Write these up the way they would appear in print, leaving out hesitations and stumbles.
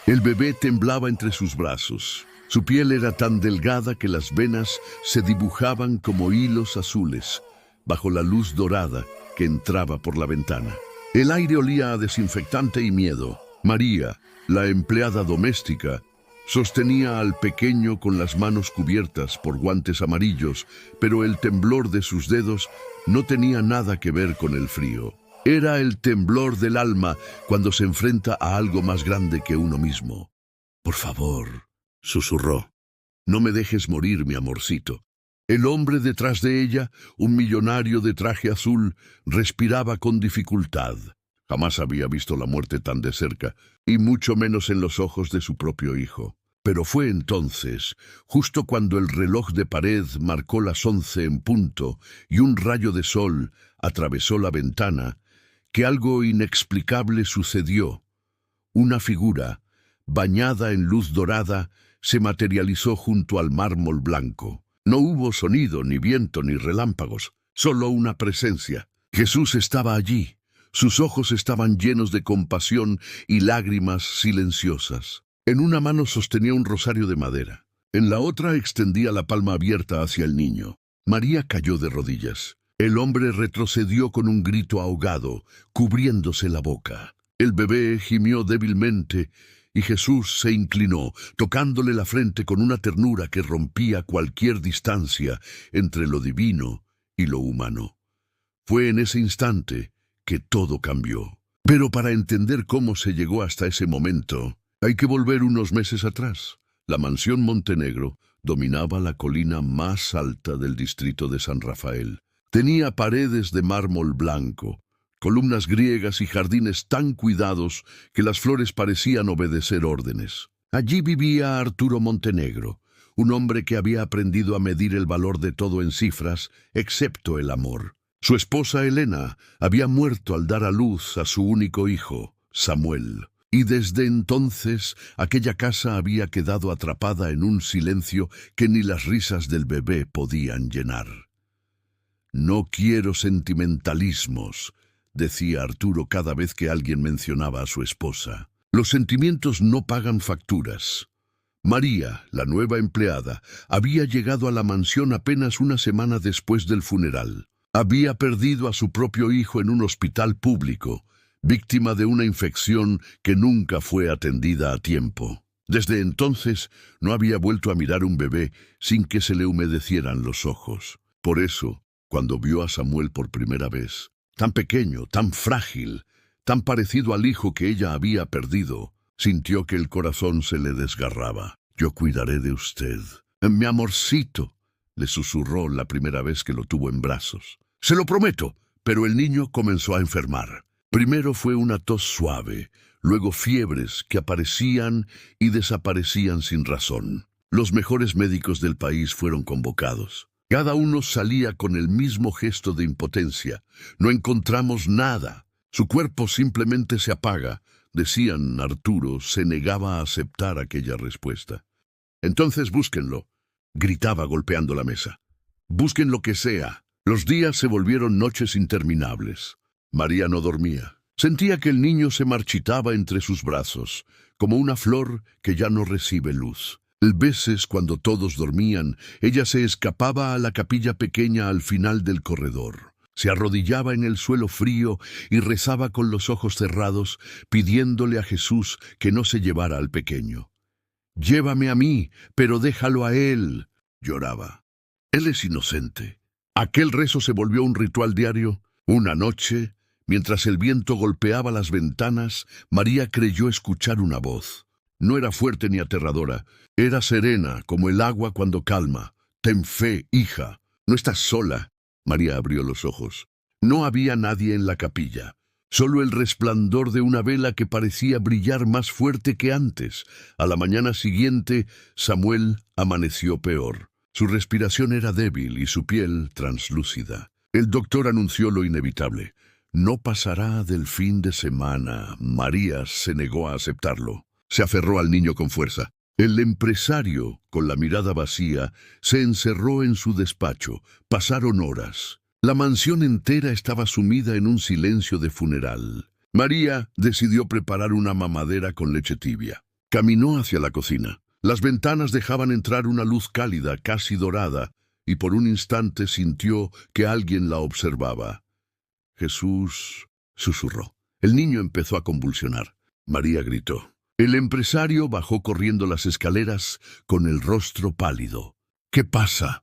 El bebé temblaba entre sus brazos. Su piel era tan delgada que las venas se dibujaban como hilos azules bajo la luz dorada que entraba por la ventana. El aire olía a desinfectante y miedo. María, la empleada doméstica, sostenía al pequeño con las manos cubiertas por guantes amarillos, pero el temblor de sus dedos no tenía nada que ver con el frío. Era el temblor del alma cuando se enfrenta a algo más grande que uno mismo. «Por favor», susurró, «no me dejes morir, mi amorcito». El hombre detrás de ella, un millonario de traje azul, respiraba con dificultad. Jamás había visto la muerte tan de cerca, y mucho menos en los ojos de su propio hijo. Pero fue entonces, justo cuando el reloj de pared marcó las 11 en punto y un rayo de sol atravesó la ventana, que algo inexplicable sucedió. Una figura, bañada en luz dorada, se materializó junto al mármol blanco. No hubo sonido, ni viento, ni relámpagos, solo una presencia. Jesús estaba allí. Sus ojos estaban llenos de compasión y lágrimas silenciosas. En una mano sostenía un rosario de madera. En la otra extendía la palma abierta hacia el niño. María cayó de rodillas. El hombre retrocedió con un grito ahogado, cubriéndose la boca. El bebé gimió débilmente y Jesús se inclinó, tocándole la frente con una ternura que rompía cualquier distancia entre lo divino y lo humano. Fue en ese instante que todo cambió. Pero para entender cómo se llegó hasta ese momento, hay que volver unos meses atrás. La mansión Montenegro dominaba la colina más alta del distrito de San Rafael. Tenía paredes de mármol blanco, columnas griegas y jardines tan cuidados que las flores parecían obedecer órdenes. Allí vivía Arturo Montenegro, un hombre que había aprendido a medir el valor de todo en cifras, excepto el amor. Su esposa Elena había muerto al dar a luz a su único hijo, Samuel. Y desde entonces aquella casa había quedado atrapada en un silencio que ni las risas del bebé podían llenar. «No quiero sentimentalismos», decía Arturo cada vez que alguien mencionaba a su esposa. «Los sentimientos no pagan facturas». María, la nueva empleada, había llegado a la mansión apenas una semana después del funeral. Había perdido a su propio hijo en un hospital público, víctima de una infección que nunca fue atendida a tiempo. Desde entonces no había vuelto a mirar un bebé sin que se le humedecieran los ojos. Por eso, cuando vio a Samuel por primera vez, tan pequeño, tan frágil, tan parecido al hijo que ella había perdido, sintió que el corazón se le desgarraba. «Yo cuidaré de usted. Mi amorcito», le susurró la primera vez que lo tuvo en brazos. «Se lo prometo». Pero el niño comenzó a enfermar. Primero fue una tos suave, luego fiebres que aparecían y desaparecían sin razón. Los mejores médicos del país fueron convocados. Cada uno salía con el mismo gesto de impotencia. «No encontramos nada. Su cuerpo simplemente se apaga», decían. Arturo se negaba a aceptar aquella respuesta. «Entonces búsquenlo», gritaba golpeando la mesa. «Busquen lo que sea». Los días se volvieron noches interminables. María no dormía. Sentía que el niño se marchitaba entre sus brazos, como una flor que ya no recibe luz. A veces, cuando todos dormían, ella se escapaba a la capilla pequeña al final del corredor. Se arrodillaba en el suelo frío y rezaba con los ojos cerrados, pidiéndole a Jesús que no se llevara al pequeño. «Llévame a mí, pero déjalo a él», lloraba. «Él es inocente». Aquel rezo se volvió un ritual diario. Una noche, mientras el viento golpeaba las ventanas, María creyó escuchar una voz. No era fuerte ni aterradora, era serena como el agua cuando calma. «Ten fe, hija, no estás sola». María abrió los ojos. No había nadie en la capilla, solo el resplandor de una vela que parecía brillar más fuerte que antes. A la mañana siguiente, Samuel amaneció peor. Su respiración era débil y su piel translúcida. El doctor anunció lo inevitable. «No pasará del fin de semana». María se negó a aceptarlo. Se aferró al niño con fuerza. El empresario, con la mirada vacía, se encerró en su despacho. Pasaron horas. La mansión entera estaba sumida en un silencio de funeral. María decidió preparar una mamadera con leche tibia. Caminó hacia la cocina. Las ventanas dejaban entrar una luz cálida, casi dorada, y por un instante sintió que alguien la observaba. Jesús, susurró. El niño empezó a convulsionar. María gritó. El empresario bajó corriendo las escaleras con el rostro pálido. ¿Qué pasa?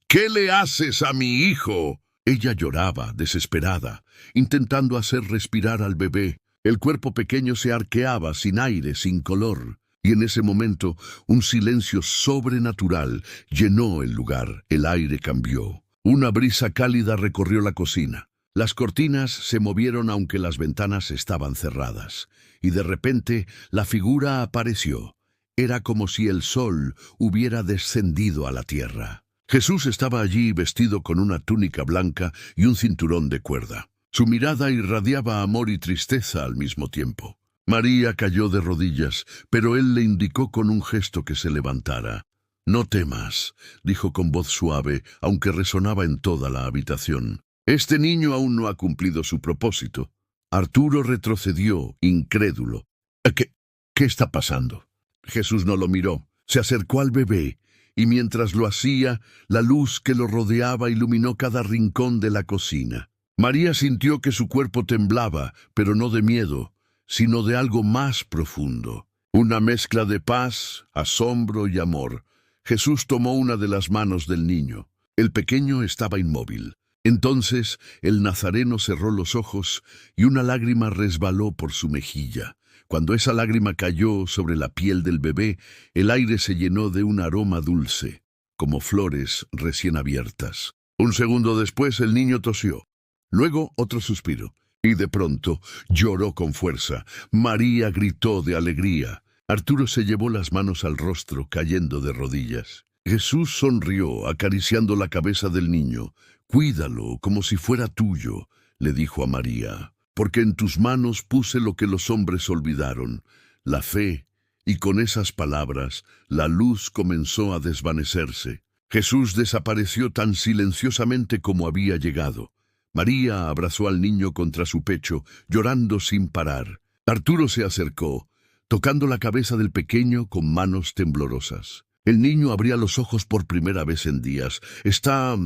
¿Qué le haces a mi hijo? Ella lloraba, desesperada, intentando hacer respirar al bebé. El cuerpo pequeño se arqueaba, sin aire, sin color. Y en ese momento, un silencio sobrenatural llenó el lugar. El aire cambió. Una brisa cálida recorrió la cocina. Las cortinas se movieron aunque las ventanas estaban cerradas. Y de repente, la figura apareció. Era como si el sol hubiera descendido a la tierra. Jesús estaba allí vestido con una túnica blanca y un cinturón de cuerda. Su mirada irradiaba amor y tristeza al mismo tiempo. María cayó de rodillas, pero él le indicó con un gesto que se levantara. «No temas», dijo con voz suave, aunque resonaba en toda la habitación. «Este niño aún no ha cumplido su propósito». Arturo retrocedió, incrédulo. ¿Qué está pasando? Jesús no lo miró. Se acercó al bebé, y mientras lo hacía, la luz que lo rodeaba iluminó cada rincón de la cocina. María sintió que su cuerpo temblaba, pero no de miedo, sino de algo más profundo. Una mezcla de paz, asombro y amor. Jesús tomó una de las manos del niño. El pequeño estaba inmóvil. Entonces el nazareno cerró los ojos y una lágrima resbaló por su mejilla. Cuando esa lágrima cayó sobre la piel del bebé, el aire se llenó de un aroma dulce, como flores recién abiertas. Un segundo después el niño tosió. Luego otro suspiro. Y de pronto lloró con fuerza. María gritó de alegría. Arturo se llevó las manos al rostro, cayendo de rodillas. Jesús sonrió, acariciando la cabeza del niño. «Cuídalo como si fuera tuyo», le dijo a María, «porque en tus manos puse lo que los hombres olvidaron, la fe». Y con esas palabras, la luz comenzó a desvanecerse. Jesús desapareció tan silenciosamente como había llegado. María abrazó al niño contra su pecho, llorando sin parar. Arturo se acercó, tocando la cabeza del pequeño con manos temblorosas. El niño abría los ojos por primera vez en días. Está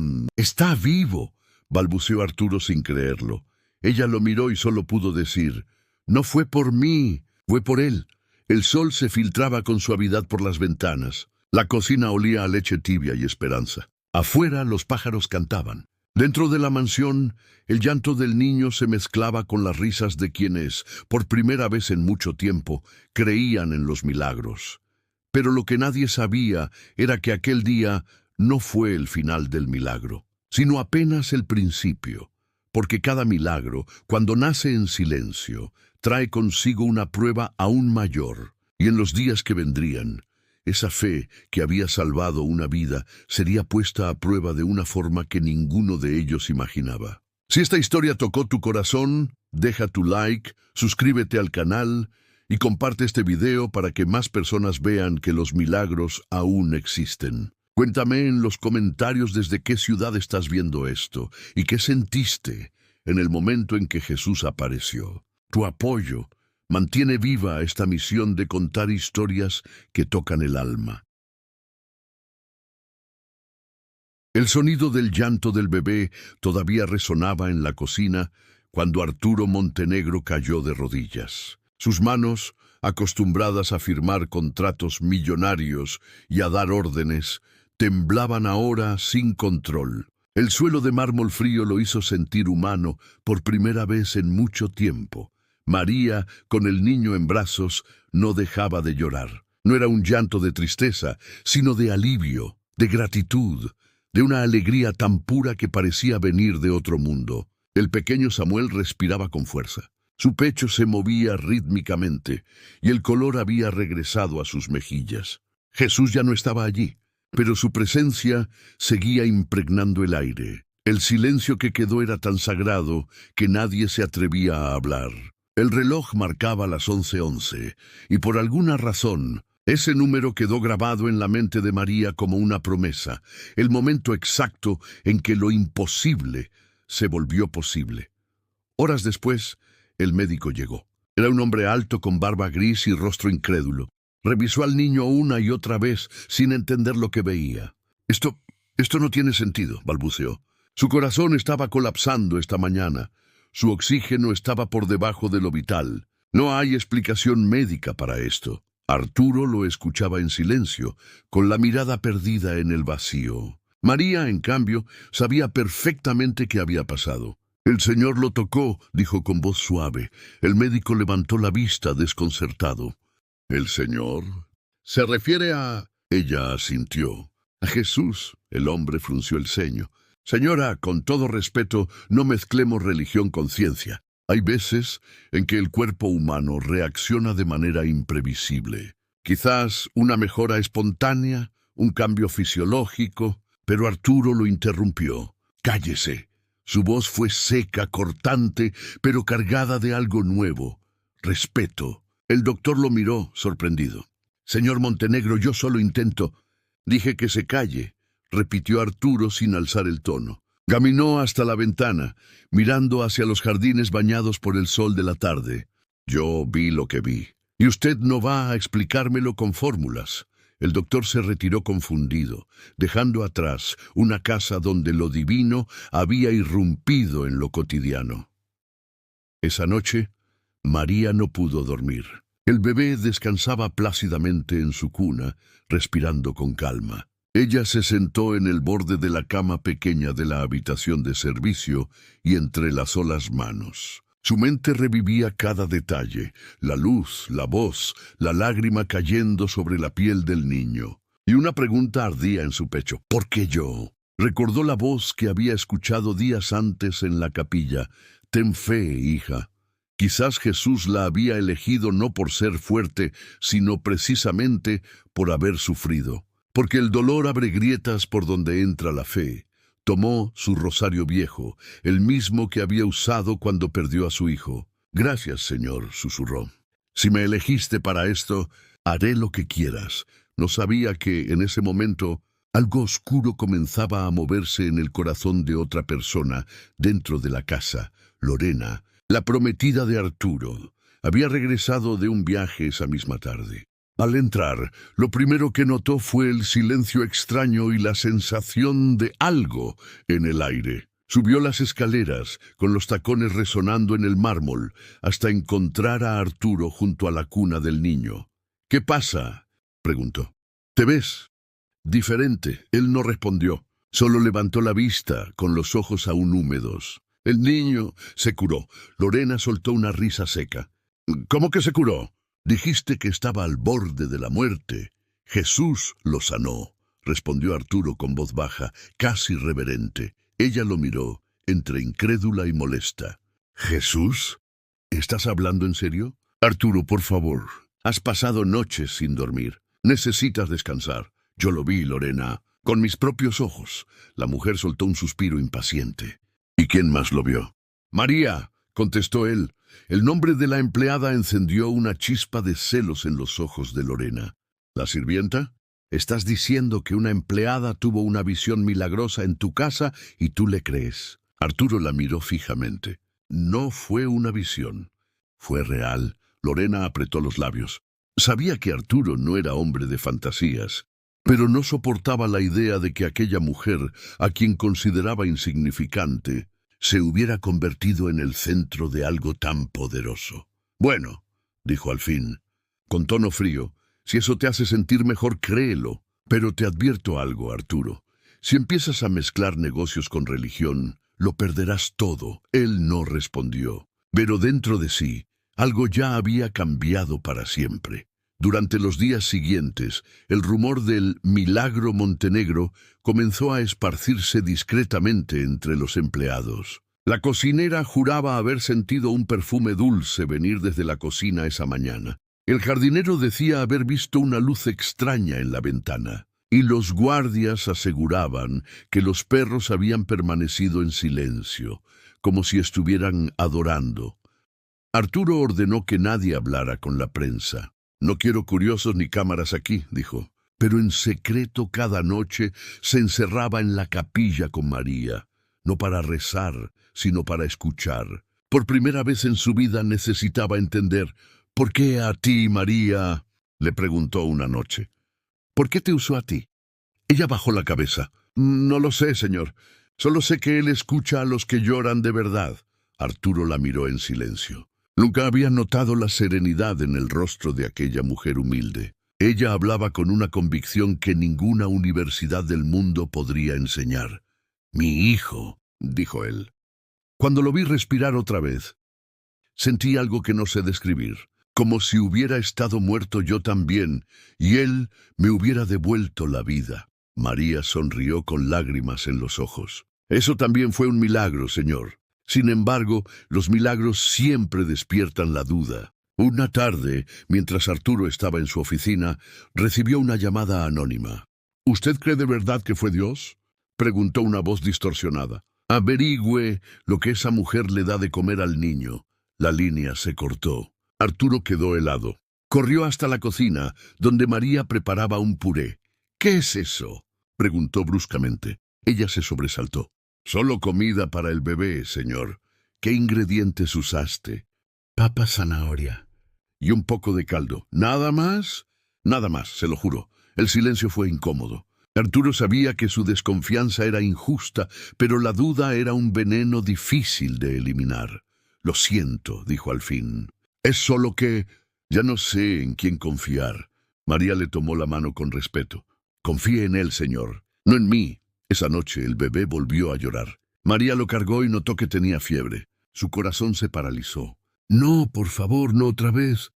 vivo», balbuceó Arturo sin creerlo. Ella lo miró y solo pudo decir, «No fue por mí, fue por él». El sol se filtraba con suavidad por las ventanas. La cocina olía a leche tibia y esperanza. Afuera los pájaros cantaban. Dentro de la mansión, el llanto del niño se mezclaba con las risas de quienes, por primera vez en mucho tiempo, creían en los milagros. Pero lo que nadie sabía era que aquel día no fue el final del milagro, sino apenas el principio, porque cada milagro, cuando nace en silencio, trae consigo una prueba aún mayor, y en los días que vendrían, esa fe que había salvado una vida sería puesta a prueba de una forma que ninguno de ellos imaginaba. Si esta historia tocó tu corazón, deja tu like, suscríbete al canal y comparte este video para que más personas vean que los milagros aún existen. Cuéntame en los comentarios desde qué ciudad estás viendo esto y qué sentiste en el momento en que Jesús apareció. Tu apoyo mantiene viva esta misión de contar historias que tocan el alma. El sonido del llanto del bebé todavía resonaba en la cocina cuando Arturo Montenegro cayó de rodillas. Sus manos, acostumbradas a firmar contratos millonarios y a dar órdenes, temblaban ahora sin control. El suelo de mármol frío lo hizo sentir humano por primera vez en mucho tiempo. María, con el niño en brazos, no dejaba de llorar. No era un llanto de tristeza, sino de alivio, de gratitud, de una alegría tan pura que parecía venir de otro mundo. El pequeño Samuel respiraba con fuerza. Su pecho se movía rítmicamente y el color había regresado a sus mejillas. Jesús ya no estaba allí, pero su presencia seguía impregnando el aire. El silencio que quedó era tan sagrado que nadie se atrevía a hablar. El reloj marcaba las 11:11 y por alguna razón ese número quedó grabado en la mente de María como una promesa, el momento exacto en que lo imposible se volvió posible. Horas después, el médico llegó. Era un hombre alto con barba gris y rostro incrédulo. Revisó al niño una y otra vez sin entender lo que veía. Esto no tiene sentido, balbuceó. Su corazón estaba colapsando esta mañana. Su oxígeno estaba por debajo de lo vital. No hay explicación médica para esto. Arturo lo escuchaba en silencio, con la mirada perdida en el vacío. María, en cambio, sabía perfectamente qué había pasado. «El Señor lo tocó», dijo con voz suave. El médico levantó la vista, desconcertado. «¿El Señor? ¿Se refiere a...?» Ella asintió. «A Jesús». El hombre frunció el ceño. «Señora, con todo respeto, no mezclemos religión con ciencia. Hay veces en que el cuerpo humano reacciona de manera imprevisible. Quizás una mejora espontánea, un cambio fisiológico, pero Arturo lo interrumpió. «Cállese». Su voz fue seca, cortante, pero cargada de algo nuevo. Respeto. El doctor lo miró, sorprendido. «Señor Montenegro, yo solo intento...» «Dije que se calle», repitió Arturo sin alzar el tono. Caminó hasta la ventana, mirando hacia los jardines bañados por el sol de la tarde. «Yo vi lo que vi. Y usted no va a explicármelo con fórmulas». El doctor se retiró confundido, dejando atrás una casa donde lo divino había irrumpido en lo cotidiano. Esa noche, María no pudo dormir. El bebé descansaba plácidamente en su cuna, respirando con calma. Ella se sentó en el borde de la cama pequeña de la habitación de servicio y entrelazó las manos. Su mente revivía cada detalle, la luz, la voz, la lágrima cayendo sobre la piel del niño. Y una pregunta ardía en su pecho. ¿Por qué yo? Recordó la voz que había escuchado días antes en la capilla. «Ten fe, hija». Quizás Jesús la había elegido no por ser fuerte, sino precisamente por haber sufrido. Porque el dolor abre grietas por donde entra la fe. Tomó su rosario viejo, el mismo que había usado cuando perdió a su hijo. «Gracias, Señor», susurró. «Si me elegiste para esto, haré lo que quieras». No sabía que, en ese momento, algo oscuro comenzaba a moverse en el corazón de otra persona dentro de la casa. Lorena, la prometida de Arturo, había regresado de un viaje esa misma tarde. Al entrar, lo primero que notó fue el silencio extraño y la sensación de algo en el aire. Subió las escaleras, con los tacones resonando en el mármol, hasta encontrar a Arturo junto a la cuna del niño. «¿Qué pasa?», preguntó. «¿Te ves?» «Diferente». Él no respondió. Solo levantó la vista, con los ojos aún húmedos. «El niño se curó». Lorena soltó una risa seca. «¿Cómo que se curó? Dijiste que estaba al borde de la muerte». «Jesús lo sanó», respondió Arturo con voz baja, casi reverente. Ella lo miró, entre incrédula y molesta. «¿Jesús? ¿Estás hablando en serio?» «Arturo, por favor. Has pasado noches sin dormir. Necesitas descansar». «Yo lo vi, Lorena, con mis propios ojos». La mujer soltó un suspiro impaciente. «¿Y quién más lo vio?» «María», contestó él. El nombre de la empleada encendió una chispa de celos en los ojos de Lorena. «¿La sirvienta? Estás diciendo que una empleada tuvo una visión milagrosa en tu casa y tú le crees». Arturo la miró fijamente. «No fue una visión. Fue real». Lorena apretó los labios. Sabía que Arturo no era hombre de fantasías, pero no soportaba la idea de que aquella mujer, a quien consideraba insignificante, se hubiera convertido en el centro de algo tan poderoso. «Bueno», dijo al fin, con tono frío, «si eso te hace sentir mejor, créelo. Pero te advierto algo, Arturo. Si empiezas a mezclar negocios con religión, lo perderás todo». Él no respondió, pero dentro de sí, algo ya había cambiado para siempre. Durante los días siguientes, el rumor del milagro Montenegro comenzó a esparcirse discretamente entre los empleados. La cocinera juraba haber sentido un perfume dulce venir desde la cocina esa mañana. El jardinero decía haber visto una luz extraña en la ventana. Y los guardias aseguraban que los perros habían permanecido en silencio, como si estuvieran adorando. Arturo ordenó que nadie hablara con la prensa. «No quiero curiosos ni cámaras aquí», dijo. Pero en secreto cada noche se encerraba en la capilla con María, no para rezar, sino para escuchar. Por primera vez en su vida necesitaba entender. «¿Por qué a ti, María?». le preguntó una noche. ¿Por qué te usó a ti? Ella bajó la cabeza. No lo sé, señor. Solo sé que él escucha a los que lloran de verdad. Arturo la miró en silencio. Nunca había notado la serenidad en el rostro de aquella mujer humilde. Ella hablaba con una convicción que ninguna universidad del mundo podría enseñar. «Mi hijo», dijo él. Cuando lo vi respirar otra vez, sentí algo que no sé describir, como si hubiera estado muerto yo también, y él me hubiera devuelto la vida. María sonrió con lágrimas en los ojos. Eso también fue un milagro, señor. Sin embargo, los milagros siempre despiertan la duda. Una tarde, mientras Arturo estaba en su oficina, recibió una llamada anónima. «¿Usted cree de verdad que fue Dios?», preguntó una voz distorsionada. «Averigüe lo que esa mujer le da de comer al niño». La línea se cortó. Arturo quedó helado. Corrió hasta la cocina, donde María preparaba un puré. «¿Qué es eso?», preguntó bruscamente. Ella se sobresaltó. «Solo comida para el bebé, señor. ¿Qué ingredientes usaste?» «Papa, zanahoria y un poco de caldo». «¿Nada más?» «Nada más, se lo juro». El silencio fue incómodo. Arturo sabía que su desconfianza era injusta, pero la duda era un veneno difícil de eliminar. «Lo siento», dijo al fin. «Es solo que ya no sé en quién confiar». María le tomó la mano con respeto. «Confíe en él, señor, no en mí». Esa noche el bebé volvió a llorar. María lo cargó y notó que tenía fiebre. Su corazón se paralizó. «No, por favor, no otra vez».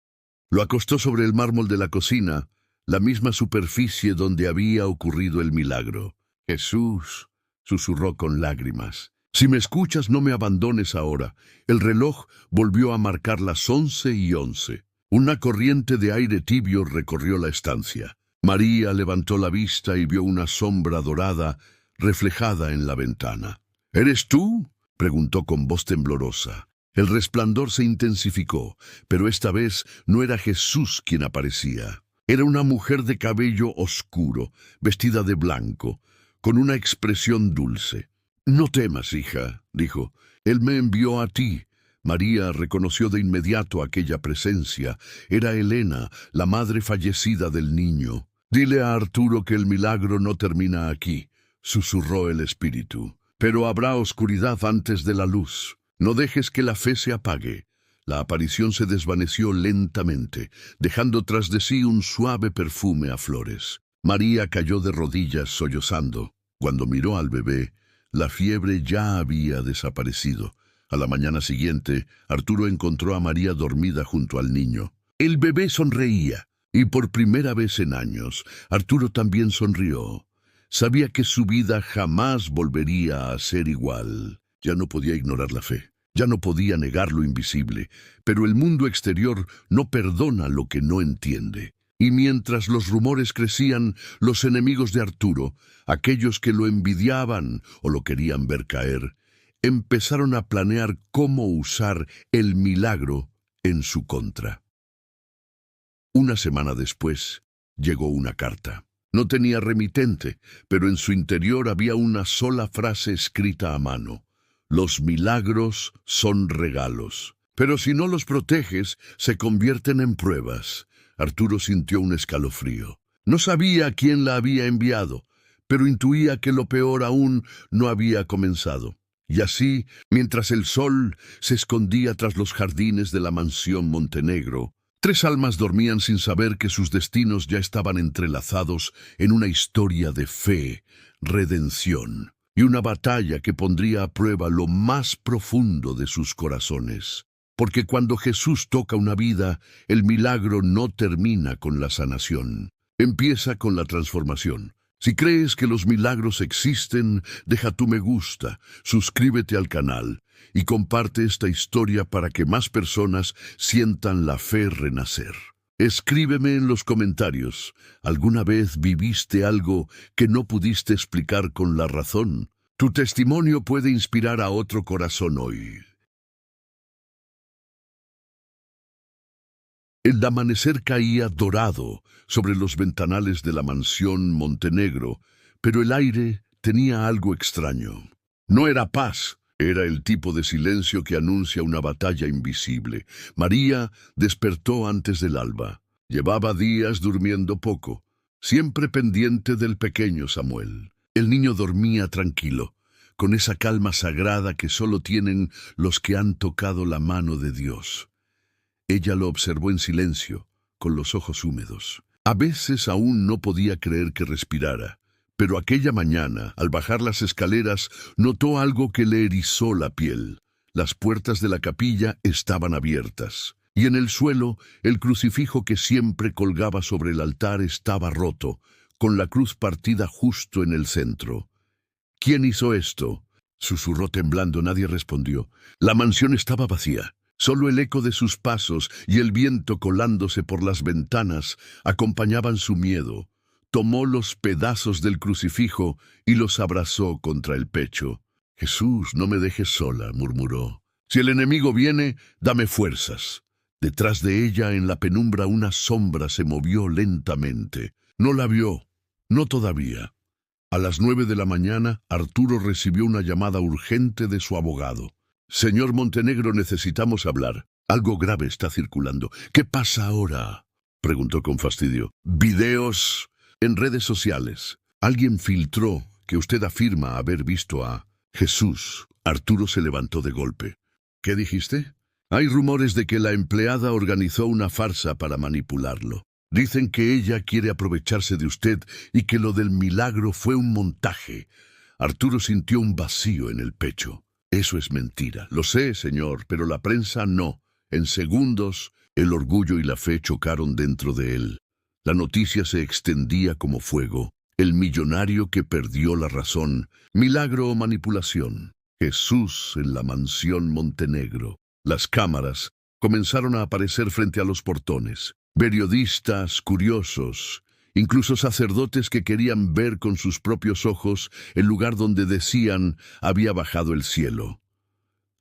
Lo acostó sobre el mármol de la cocina, la misma superficie donde había ocurrido el milagro. «Jesús», susurró con lágrimas, «si me escuchas, no me abandones ahora». El reloj volvió a marcar las 11:11. Una corriente de aire tibio recorrió la estancia. María levantó la vista y vio una sombra dorada reflejada en la ventana. «¿Eres tú?», preguntó con voz temblorosa. El resplandor se intensificó, pero esta vez no era Jesús quien aparecía. Era una mujer de cabello oscuro, vestida de blanco, con una expresión dulce. «No temas, hija», dijo. «Él me envió a ti». María reconoció de inmediato aquella presencia. Era Elena, la madre fallecida del niño. «Dile a Arturo que el milagro no termina aquí», susurró el espíritu. «Pero habrá oscuridad antes de la luz. No dejes que la fe se apague». La aparición se desvaneció lentamente, dejando tras de sí un suave perfume a flores. María cayó de rodillas sollozando. Cuando miró al bebé, la fiebre ya había desaparecido. A la mañana siguiente, Arturo encontró a María dormida junto al niño. El bebé sonreía, y por primera vez en años, Arturo también sonrió. Sabía que su vida jamás volvería a ser igual. Ya no podía ignorar la fe. Ya no podía negar lo invisible, pero el mundo exterior no perdona lo que no entiende. Y mientras los rumores crecían, los enemigos de Arturo, aquellos que lo envidiaban o lo querían ver caer, empezaron a planear cómo usar el milagro en su contra. Una semana después, llegó una carta. No tenía remitente, pero en su interior había una sola frase escrita a mano. «Los milagros son regalos, pero si no los proteges, se convierten en pruebas». Arturo sintió un escalofrío. No sabía quién la había enviado, pero intuía que lo peor aún no había comenzado. Y así, mientras el sol se escondía tras los jardines de la mansión Montenegro, 3 almas dormían sin saber que sus destinos ya estaban entrelazados en una historia de fe, redención y una batalla que pondría a prueba lo más profundo de sus corazones. Porque cuando Jesús toca una vida, el milagro no termina con la sanación. Empieza con la transformación. Si crees que los milagros existen, deja tu me gusta, suscríbete al canal y comparte esta historia para que más personas sientan la fe renacer. Escríbeme en los comentarios, ¿alguna vez viviste algo que no pudiste explicar con la razón? Tu testimonio puede inspirar a otro corazón hoy. El amanecer caía dorado sobre los ventanales de la mansión Montenegro, pero el aire tenía algo extraño. No era paz, era el tipo de silencio que anuncia una batalla invisible. María despertó antes del alba. Llevaba días durmiendo poco, siempre pendiente del pequeño Samuel. El niño dormía tranquilo, con esa calma sagrada que solo tienen los que han tocado la mano de Dios. Ella lo observó en silencio, con los ojos húmedos. A veces aún no podía creer que respirara, pero aquella mañana, al bajar las escaleras, notó algo que le erizó la piel. Las puertas de la capilla estaban abiertas, y en el suelo el crucifijo que siempre colgaba sobre el altar estaba roto, con la cruz partida justo en el centro. ¿Quién hizo esto?, susurró temblando. Nadie respondió. La mansión estaba vacía. Solo el eco de sus pasos y el viento colándose por las ventanas acompañaban su miedo. Tomó los pedazos del crucifijo y los abrazó contra el pecho. «Jesús, no me dejes sola», murmuró. «Si el enemigo viene, dame fuerzas». Detrás de ella, en la penumbra, una sombra se movió lentamente. No la vio, no todavía. A las 9 de la mañana, Arturo recibió una llamada urgente de su abogado. «Señor Montenegro, necesitamos hablar. Algo grave está circulando». «¿Qué pasa ahora?», preguntó con fastidio. «Videos en redes sociales. Alguien filtró que usted afirma haber visto a Jesús». Arturo se levantó de golpe. «¿Qué dijiste?». «Hay rumores de que la empleada organizó una farsa para manipularlo. Dicen que ella quiere aprovecharse de usted y que lo del milagro fue un montaje». Arturo sintió un vacío en el pecho. «Eso es mentira». «Lo sé, señor, pero la prensa no». En segundos, el orgullo y la fe chocaron dentro de él. La noticia se extendía como fuego. El millonario que perdió la razón. Milagro o manipulación. Jesús en la mansión Montenegro. Las cámaras comenzaron a aparecer frente a los portones. Periodistas, curiosos, incluso sacerdotes que querían ver con sus propios ojos el lugar donde decían había bajado el cielo.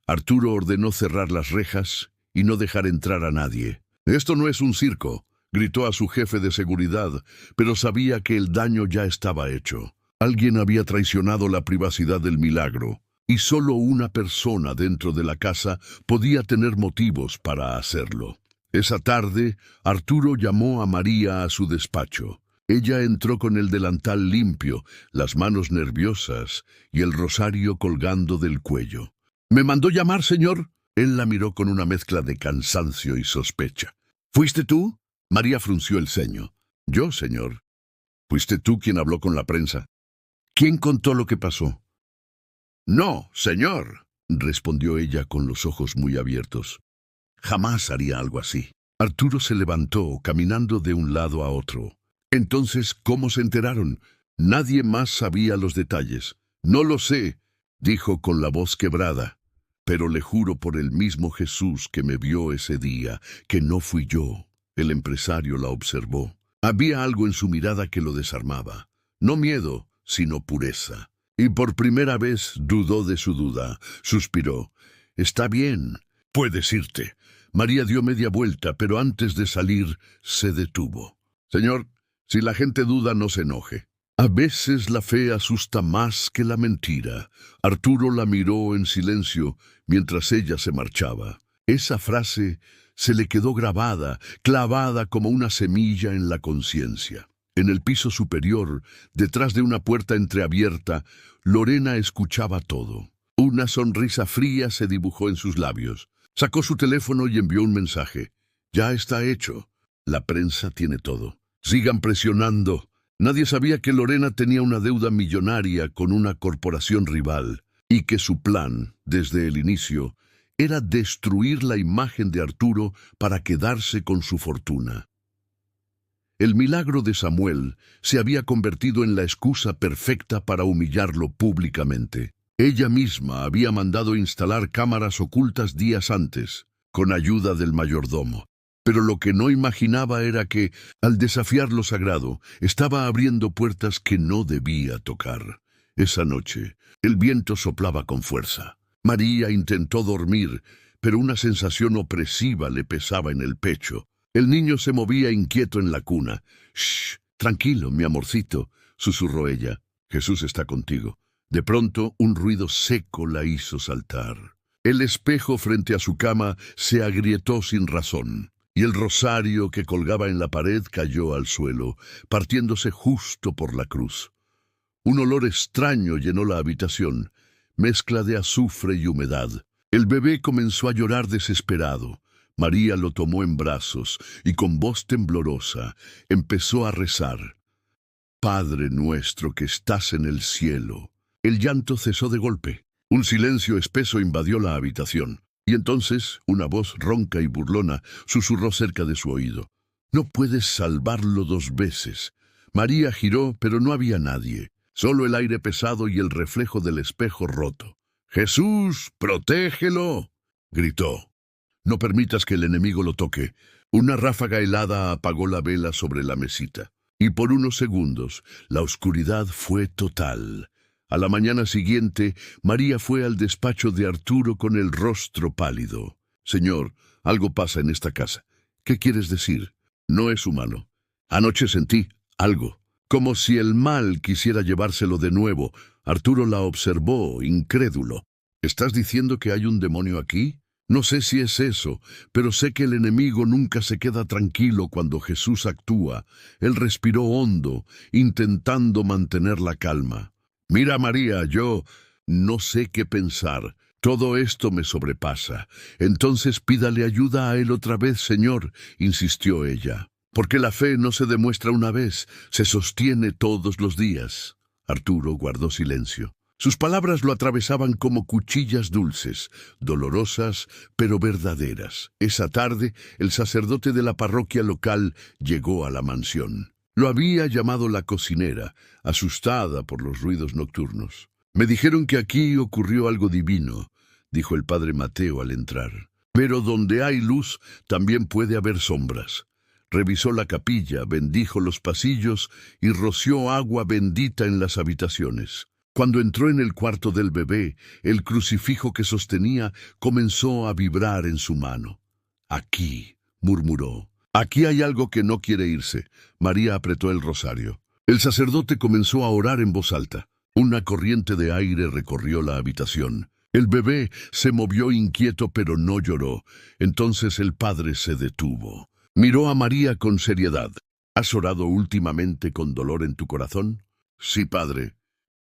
Arturo ordenó cerrar las rejas y no dejar entrar a nadie. «Esto no es un circo», gritó a su jefe de seguridad, pero sabía que el daño ya estaba hecho. Alguien había traicionado la privacidad del milagro, y solo una persona dentro de la casa podía tener motivos para hacerlo. Esa tarde, Arturo llamó a María a su despacho. Ella entró con el delantal limpio, las manos nerviosas y el rosario colgando del cuello. «¿Me mandó llamar, señor?». Él la miró con una mezcla de cansancio y sospecha. «¿Fuiste tú?». María frunció el ceño. «Yo, señor». «¿Fuiste tú quien habló con la prensa?». «¿Quién contó lo que pasó?». «No, señor», respondió ella con los ojos muy abiertos. «Jamás haría algo así». Arturo se levantó, caminando de un lado a otro. «Entonces, ¿cómo se enteraron?». Nadie más sabía los detalles. «No lo sé», dijo con la voz quebrada. «Pero le juro por el mismo Jesús que me vio ese día, que no fui yo». El empresario la observó. Había algo en su mirada que lo desarmaba. No miedo, sino pureza. Y por primera vez dudó de su duda. Suspiró. «Está bien, puedes irte». María dio media vuelta, pero antes de salir se detuvo. «Señor, si la gente duda, no se enoje. A veces la fe asusta más que la mentira». Arturo la miró en silencio mientras ella se marchaba. Esa frase se le quedó grabada, clavada como una semilla en la conciencia. En el piso superior, detrás de una puerta entreabierta, Lorena escuchaba todo. Una sonrisa fría se dibujó en sus labios. Sacó su teléfono y envió un mensaje. «Ya está hecho. La prensa tiene todo. Sigan presionando». Nadie sabía que Lorena tenía una deuda millonaria con una corporación rival y que su plan, desde el inicio, era destruir la imagen de Arturo para quedarse con su fortuna. El milagro de Samuel se había convertido en la excusa perfecta para humillarlo públicamente. Ella misma había mandado instalar cámaras ocultas días antes, con ayuda del mayordomo. Pero lo que no imaginaba era que, al desafiar lo sagrado, estaba abriendo puertas que no debía tocar. Esa noche, el viento soplaba con fuerza. María intentó dormir, pero una sensación opresiva le pesaba en el pecho. El niño se movía inquieto en la cuna. «Shh, tranquilo, mi amorcito», susurró ella. «Jesús está contigo». De pronto, un ruido seco la hizo saltar. El espejo frente a su cama se agrietó sin razón. y el rosario que colgaba en la pared cayó al suelo, partiéndose justo por la cruz. Un olor extraño llenó la habitación, mezcla de azufre y humedad. El bebé comenzó a llorar desesperado. María lo tomó en brazos y con voz temblorosa empezó a rezar. Padre nuestro que estás en el cielo. El llanto cesó de golpe. Un silencio espeso invadió la habitación. Y entonces una voz ronca y burlona susurró cerca de su oído. No puedes salvarlo 2 veces. María giró, pero no había nadie. Solo el aire pesado y el reflejo del espejo roto. «Jesús, protégelo», gritó. «No permitas que el enemigo lo toque». Una ráfaga helada apagó la vela sobre la mesita. Y por unos segundos, la oscuridad fue total. A la mañana siguiente, María fue al despacho de Arturo con el rostro pálido. «Señor, algo pasa en esta casa». «¿Qué quieres decir?» «No es humano. Anoche sentí algo. Como si el mal quisiera llevárselo de nuevo». Arturo la observó, incrédulo. «¿Estás diciendo que hay un demonio aquí?» «No sé si es eso, pero sé que el enemigo nunca se queda tranquilo cuando Jesús actúa». Él respiró hondo, intentando mantener la calma. «Mira, María, yo no sé qué pensar. Todo esto me sobrepasa. Entonces pídale ayuda a él otra vez, Señor», insistió ella. «Porque la fe no se demuestra una vez, se sostiene todos los días». Arturo guardó silencio. Sus palabras lo atravesaban como cuchillas dulces, dolorosas pero verdaderas. Esa tarde, el sacerdote de la parroquia local llegó a la mansión. Lo había llamado la cocinera, asustada por los ruidos nocturnos. «Me dijeron que aquí ocurrió algo divino», dijo el padre Mateo al entrar. «Pero donde hay luz, también puede haber sombras». Revisó la capilla, bendijo los pasillos y roció agua bendita en las habitaciones. Cuando entró en el cuarto del bebé, el crucifijo que sostenía comenzó a vibrar en su mano. «Aquí», murmuró. «Aquí hay algo que no quiere irse». María apretó el rosario. El sacerdote comenzó a orar en voz alta. Una corriente de aire recorrió la habitación. El bebé se movió inquieto pero no lloró. Entonces el padre se detuvo. Miró a María con seriedad. «¿Has orado últimamente con dolor en tu corazón?» «Sí, padre.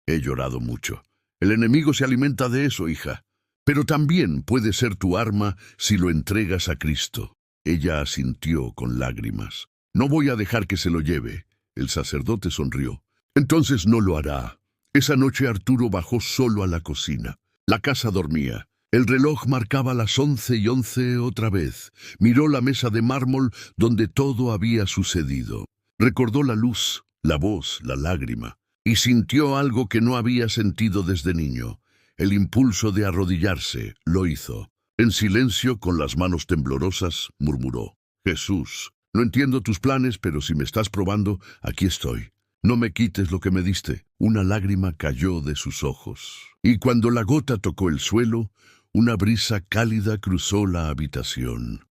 He llorado mucho». «El enemigo se alimenta de eso, hija. Pero también puede ser tu arma si lo entregas a Cristo». Ella asintió con lágrimas. «No voy a dejar que se lo lleve». El sacerdote sonrió. «Entonces no lo hará». Esa noche Arturo bajó solo a la cocina. La casa dormía. El reloj marcaba las 11:11 otra vez. Miró la mesa de mármol donde todo había sucedido. Recordó la luz, la voz, la lágrima. Y sintió algo que no había sentido desde niño. El impulso de arrodillarse. Lo hizo. En silencio, con las manos temblorosas, murmuró: «Jesús, no entiendo tus planes, pero si me estás probando, aquí estoy. No me quites lo que me diste». Una lágrima cayó de sus ojos. Y cuando la gota tocó el suelo, una brisa cálida cruzó la habitación.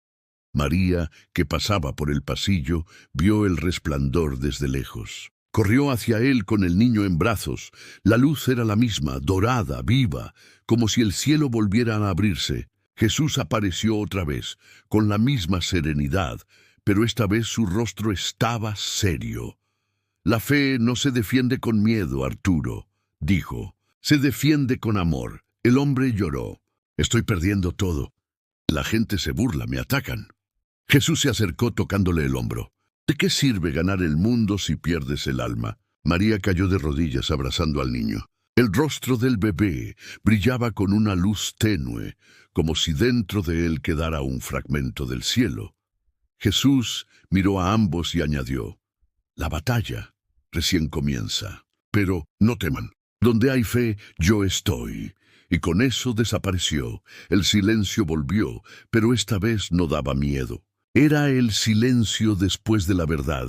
María, que pasaba por el pasillo, vio el resplandor desde lejos. Corrió hacia él con el niño en brazos. La luz era la misma, dorada, viva, como si el cielo volviera a abrirse. Jesús apareció otra vez, con la misma serenidad, pero esta vez su rostro estaba serio. «La fe no se defiende con miedo, Arturo», dijo. «Se defiende con amor». El hombre lloró. «Estoy perdiendo todo. La gente se burla, me atacan». Jesús se acercó tocándole el hombro. «¿De qué sirve ganar el mundo si pierdes el alma?». María cayó de rodillas abrazando al niño. El rostro del bebé brillaba con una luz tenue, como si dentro de él quedara un fragmento del cielo. Jesús miró a ambos y añadió: «La batalla recién comienza. Pero no teman. Donde hay fe, yo estoy». Y con eso desapareció. El silencio volvió, pero esta vez no daba miedo. Era el silencio después de la verdad.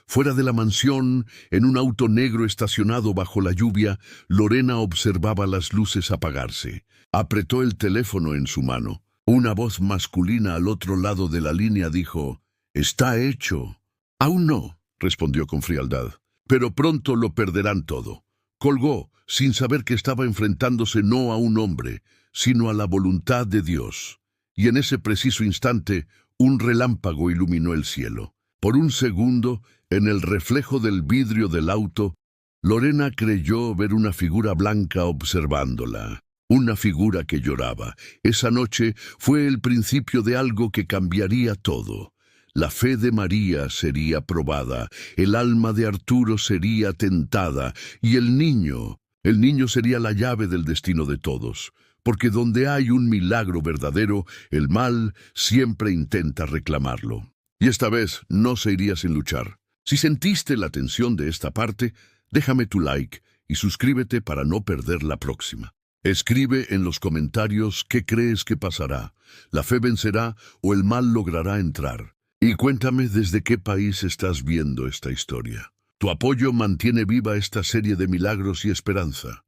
Fuera de la mansión, en un auto negro estacionado bajo la lluvia, Lorena observaba las luces apagarse. Apretó el teléfono en su mano. Una voz masculina al otro lado de la línea dijo: «Está hecho». «Aún no», respondió con frialdad, «pero pronto lo perderán todo». Colgó, sin saber que estaba enfrentándose no a un hombre, sino a la voluntad de Dios. Y en ese preciso instante, Un relámpago iluminó el cielo. Por un segundo, en el reflejo del vidrio del auto, Lorena creyó ver una figura blanca observándola. Una figura que lloraba. Esa noche fue el principio de algo que cambiaría todo. La fe de María sería probada, el alma de Arturo sería tentada, y el niño sería la llave del destino de todos. Porque donde hay un milagro verdadero, el mal siempre intenta reclamarlo. Y esta vez no se iría sin luchar. Si sentiste la tensión de esta parte, déjame tu like y suscríbete para no perder la próxima. Escribe en los comentarios qué crees que pasará. ¿La fe vencerá o el mal logrará entrar? Y cuéntame desde qué país estás viendo esta historia. Tu apoyo mantiene viva esta serie de milagros y esperanza.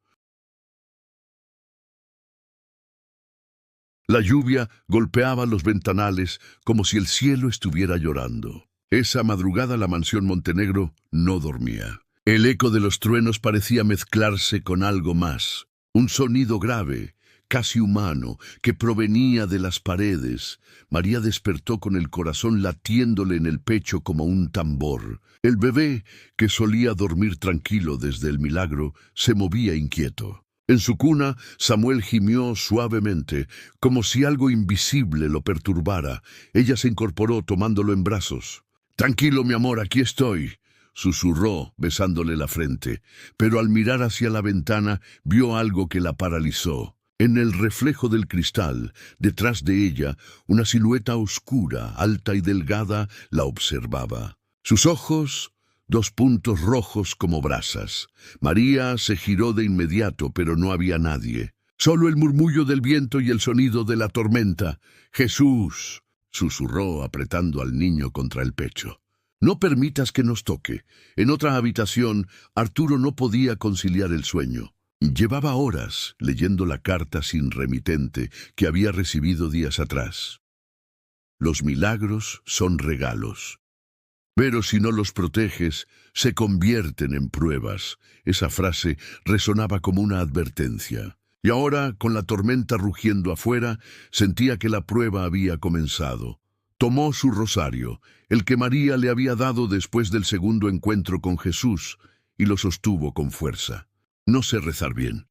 La lluvia golpeaba los ventanales como si el cielo estuviera llorando. Esa madrugada la mansión Montenegro no dormía. El eco de los truenos parecía mezclarse con algo más. Un sonido grave, casi humano, que provenía de las paredes. María despertó con el corazón latiéndole en el pecho como un tambor. El bebé, que solía dormir tranquilo desde el milagro, se movía inquieto. En su cuna, Samuel gimió suavemente, como si algo invisible lo perturbara. Ella se incorporó tomándolo en brazos. «Tranquilo, mi amor, aquí estoy», susurró, besándole la frente. Pero al mirar hacia la ventana, vio algo que la paralizó. En el reflejo del cristal, detrás de ella, una silueta oscura, alta y delgada, la observaba. Sus ojos, 2 puntos rojos como brasas. María se giró de inmediato, pero no había nadie. Solo el murmullo del viento y el sonido de la tormenta. «Jesús», susurró apretando al niño contra el pecho. «No permitas que nos toque». En otra habitación, Arturo no podía conciliar el sueño. Llevaba horas leyendo la carta sin remitente que había recibido días atrás. Los milagros son regalos. Pero si no los proteges, se convierten en pruebas. Esa frase resonaba como una advertencia. Y ahora, con la tormenta rugiendo afuera, sentía que la prueba había comenzado. Tomó su rosario, el que María le había dado después del segundo encuentro con Jesús, y lo sostuvo con fuerza. «No sé rezar bien»,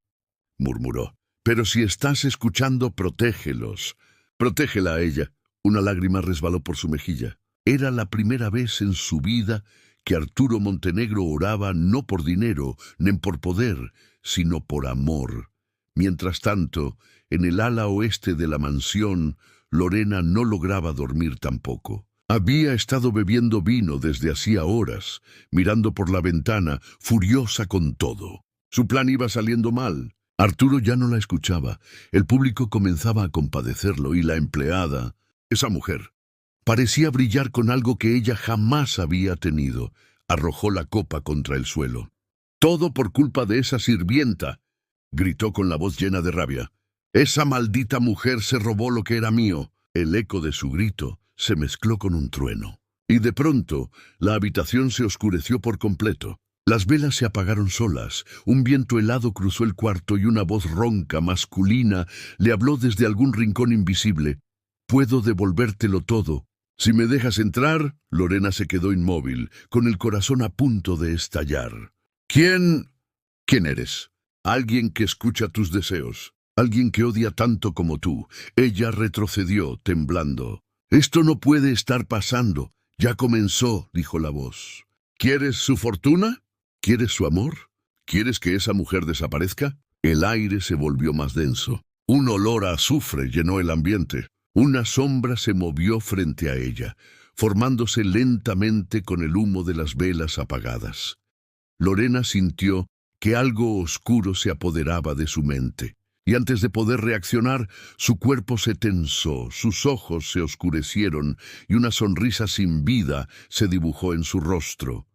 murmuró. «Pero si estás escuchando, protégelos». «Protégela a ella». Una lágrima resbaló por su mejilla. Era la primera vez en su vida que Arturo Montenegro oraba no por dinero, ni por poder, sino por amor. Mientras tanto, en el ala oeste de la mansión, Lorena no lograba dormir tampoco. Había estado bebiendo vino desde hacía horas, mirando por la ventana, furiosa con todo. Su plan iba saliendo mal. Arturo ya no la escuchaba. El público comenzaba a compadecerlo y la empleada, esa mujer, parecía brillar con algo que ella jamás había tenido. Arrojó la copa contra el suelo. «Todo por culpa de esa sirvienta», gritó con la voz llena de rabia. «Esa maldita mujer se robó lo que era mío». El eco de su grito se mezcló con un trueno. Y de pronto, la habitación se oscureció por completo. Las velas se apagaron solas, un viento helado cruzó el cuarto y una voz ronca, masculina, le habló desde algún rincón invisible. «Puedo devolvértelo todo. Si me dejas entrar». Lorena se quedó inmóvil, con el corazón a punto de estallar. «¿Quién eres?» «Alguien que escucha tus deseos. Alguien que odia tanto como tú». Ella retrocedió, temblando. «Esto no puede estar pasando. Ya comenzó», dijo la voz. «¿Quieres su fortuna? ¿Quieres su amor? ¿Quieres que esa mujer desaparezca?» El aire se volvió más denso. Un olor a azufre llenó el ambiente. Una sombra se movió frente a ella, formándose lentamente con el humo de las velas apagadas. Lorena sintió que algo oscuro se apoderaba de su mente, y antes de poder reaccionar, su cuerpo se tensó, sus ojos se oscurecieron y una sonrisa sin vida se dibujó en su rostro.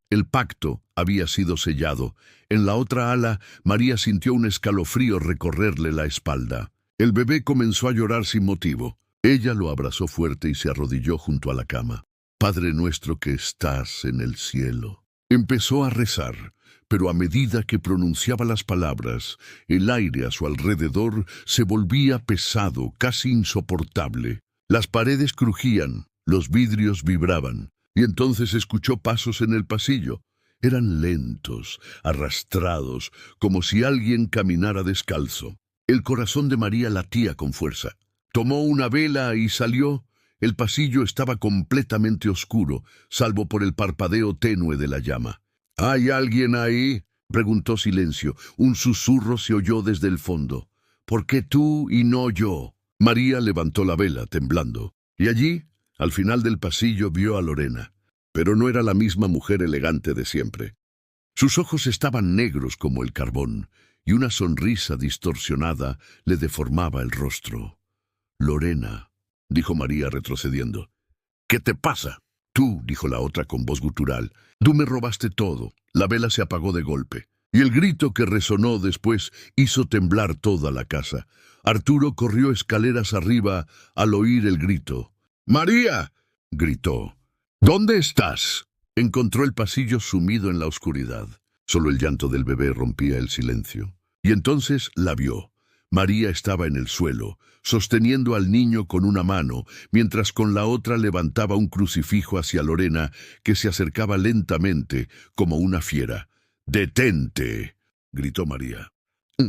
El pacto había sido sellado. En la otra ala, María sintió un escalofrío recorrerle la espalda. El bebé comenzó a llorar sin motivo. Ella lo abrazó fuerte y se arrodilló junto a la cama. «Padre nuestro que estás en el cielo». Empezó a rezar, pero a medida que pronunciaba las palabras, el aire a su alrededor se volvía pesado, casi insoportable. Las paredes crujían, los vidrios vibraban, y entonces escuchó pasos en el pasillo. Eran lentos, arrastrados, como si alguien caminara descalzo. El corazón de María latía con fuerza. Tomó una vela y salió. El pasillo estaba completamente oscuro, salvo por el parpadeo tenue de la llama. ¿Hay alguien ahí?, preguntó Silencio. Un susurro se oyó desde el fondo. ¿Por qué tú y no yo? María levantó la vela, temblando, y allí, al final del pasillo, vio a Lorena. Pero no era la misma mujer elegante de siempre. Sus ojos estaban negros como el carbón, y una sonrisa distorsionada le deformaba el rostro. «Lorena», dijo María retrocediendo. «¿Qué te pasa?» «Tú», dijo la otra con voz gutural, «tú me robaste todo». La vela se apagó de golpe, y el grito que resonó después hizo temblar toda la casa. Arturo corrió escaleras arriba al oír el grito. «¡María!», gritó. «¿Dónde estás?». Encontró el pasillo sumido en la oscuridad. Solo el llanto del bebé rompía el silencio. Y entonces la vio. María estaba en el suelo, sosteniendo al niño con una mano, mientras con la otra levantaba un crucifijo hacia Lorena, que se acercaba lentamente, como una fiera. «¡Detente!», gritó María.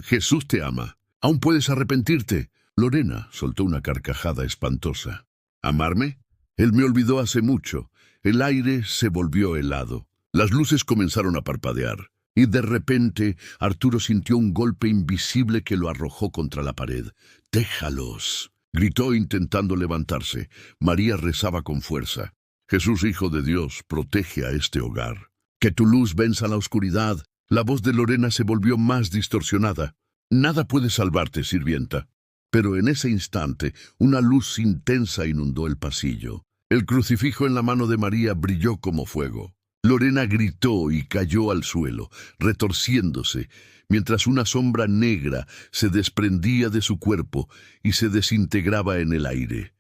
«Jesús te ama. Aún puedes arrepentirte». Lorena soltó una carcajada espantosa. «¿Amarme? Él me olvidó hace mucho». El aire se volvió helado. Las luces comenzaron a parpadear. Y de repente Arturo sintió un golpe invisible que lo arrojó contra la pared. «¡Déjalos!», gritó intentando levantarse. María rezaba con fuerza. «Jesús, Hijo de Dios, protege a este hogar. Que tu luz venza la oscuridad». La voz de Lorena se volvió más distorsionada. «Nada puede salvarte, sirvienta». Pero en ese instante, una luz intensa inundó el pasillo. El crucifijo en la mano de María brilló como fuego. Lorena gritó y cayó al suelo, retorciéndose, mientras una sombra negra se desprendía de su cuerpo y se desintegraba en el aire.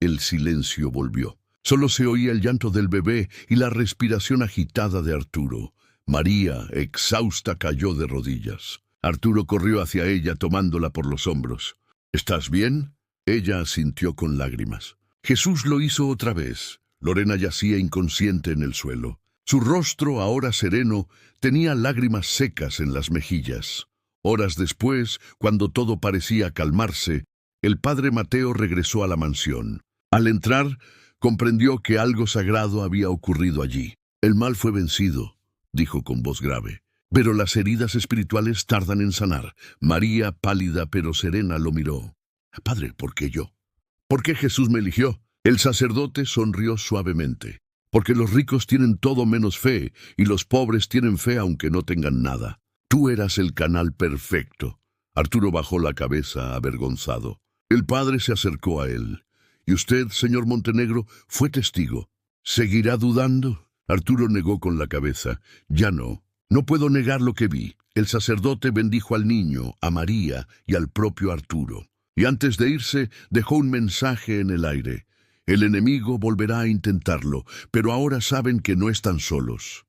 El silencio volvió. Solo se oía el llanto del bebé y la respiración agitada de Arturo. María, exhausta, cayó de rodillas. Arturo corrió hacia ella tomándola por los hombros. «¿Estás bien?». Ella asintió con lágrimas. Jesús lo hizo otra vez. Lorena yacía inconsciente en el suelo. Su rostro, ahora sereno, tenía lágrimas secas en las mejillas. Horas después, cuando todo parecía calmarse, el padre Mateo regresó a la mansión. Al entrar, comprendió que algo sagrado había ocurrido allí. «El mal fue vencido», dijo con voz grave. «Pero las heridas espirituales tardan en sanar». María, pálida pero serena, lo miró. «Padre, ¿por qué yo? ¿Por qué Jesús me eligió?». El sacerdote sonrió suavemente. «Porque los ricos tienen todo menos fe, y los pobres tienen fe aunque no tengan nada. Tú eras el canal perfecto». Arturo bajó la cabeza, avergonzado. El padre se acercó a él. «¿Y usted, señor Montenegro, fue testigo? ¿Seguirá dudando?». Arturo negó con la cabeza. «Ya no. No puedo negar lo que vi». El sacerdote bendijo al niño, a María y al propio Arturo. Y antes de irse, dejó un mensaje en el aire. «El enemigo volverá a intentarlo, pero ahora saben que no están solos».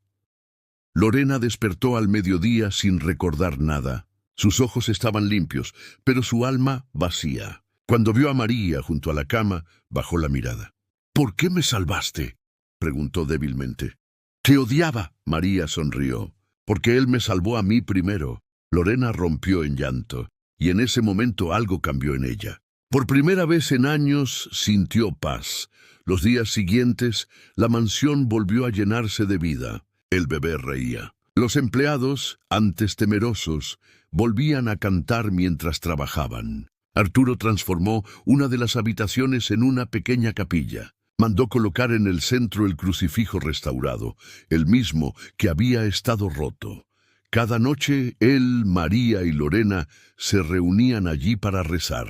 Lorena despertó al mediodía sin recordar nada. Sus ojos estaban limpios, pero su alma vacía. Cuando vio a María junto a la cama, bajó la mirada. «¿Por qué me salvaste?», preguntó débilmente. «Te odiaba», María sonrió. «Porque él me salvó a mí primero». Lorena rompió en llanto, y en ese momento algo cambió en ella. Por primera vez en años sintió paz. Los días siguientes, la mansión volvió a llenarse de vida. El bebé reía. Los empleados, antes temerosos, volvían a cantar mientras trabajaban. Arturo transformó una de las habitaciones en una pequeña capilla. Mandó colocar en el centro el crucifijo restaurado, el mismo que había estado roto. Cada noche él, María y Lorena se reunían allí para rezar.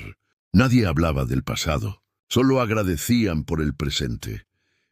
Nadie hablaba del pasado, solo agradecían por el presente.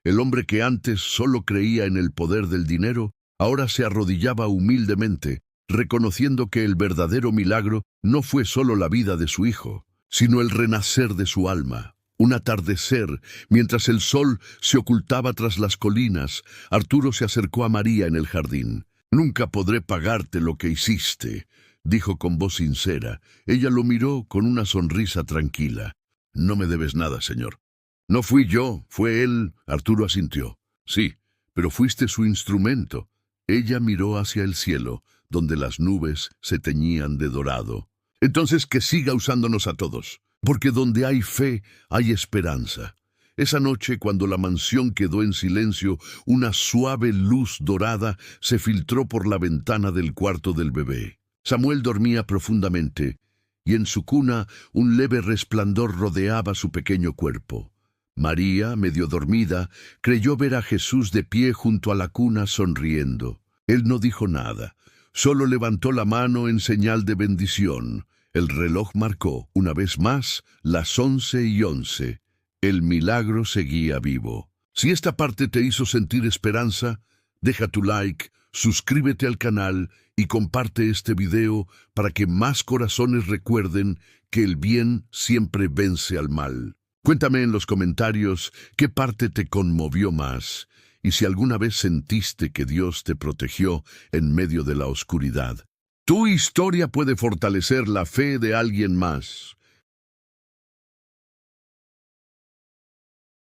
El hombre que antes solo creía en el poder del dinero, ahora se arrodillaba humildemente, reconociendo que el verdadero milagro no fue solo la vida de su hijo, sino el renacer de su alma. Un atardecer, mientras el sol se ocultaba tras las colinas, Arturo se acercó a María en el jardín. «Nunca podré pagarte lo que hiciste», dijo con voz sincera. Ella lo miró con una sonrisa tranquila. «No me debes nada, señor». No fui yo, fue él. Arturo asintió. Sí, pero fuiste su instrumento. Ella miró hacia el cielo, donde las nubes se teñían de dorado. Entonces que siga usándonos a todos, porque donde hay fe hay esperanza. Esa noche, cuando la mansión quedó en silencio, una suave luz dorada se filtró por la ventana del cuarto del bebé. Samuel dormía profundamente, y en su cuna un leve resplandor rodeaba su pequeño cuerpo. María, medio dormida, creyó ver a Jesús de pie junto a la cuna sonriendo. Él no dijo nada, solo levantó la mano en señal de bendición. El reloj marcó, una vez más, las 11:11. El milagro seguía vivo. Si esta parte te hizo sentir esperanza, deja tu like, suscríbete al canal y comparte este video para que más corazones recuerden que el bien siempre vence al mal. Cuéntame en los comentarios qué parte te conmovió más y si alguna vez sentiste que Dios te protegió en medio de la oscuridad. Tu historia puede fortalecer la fe de alguien más.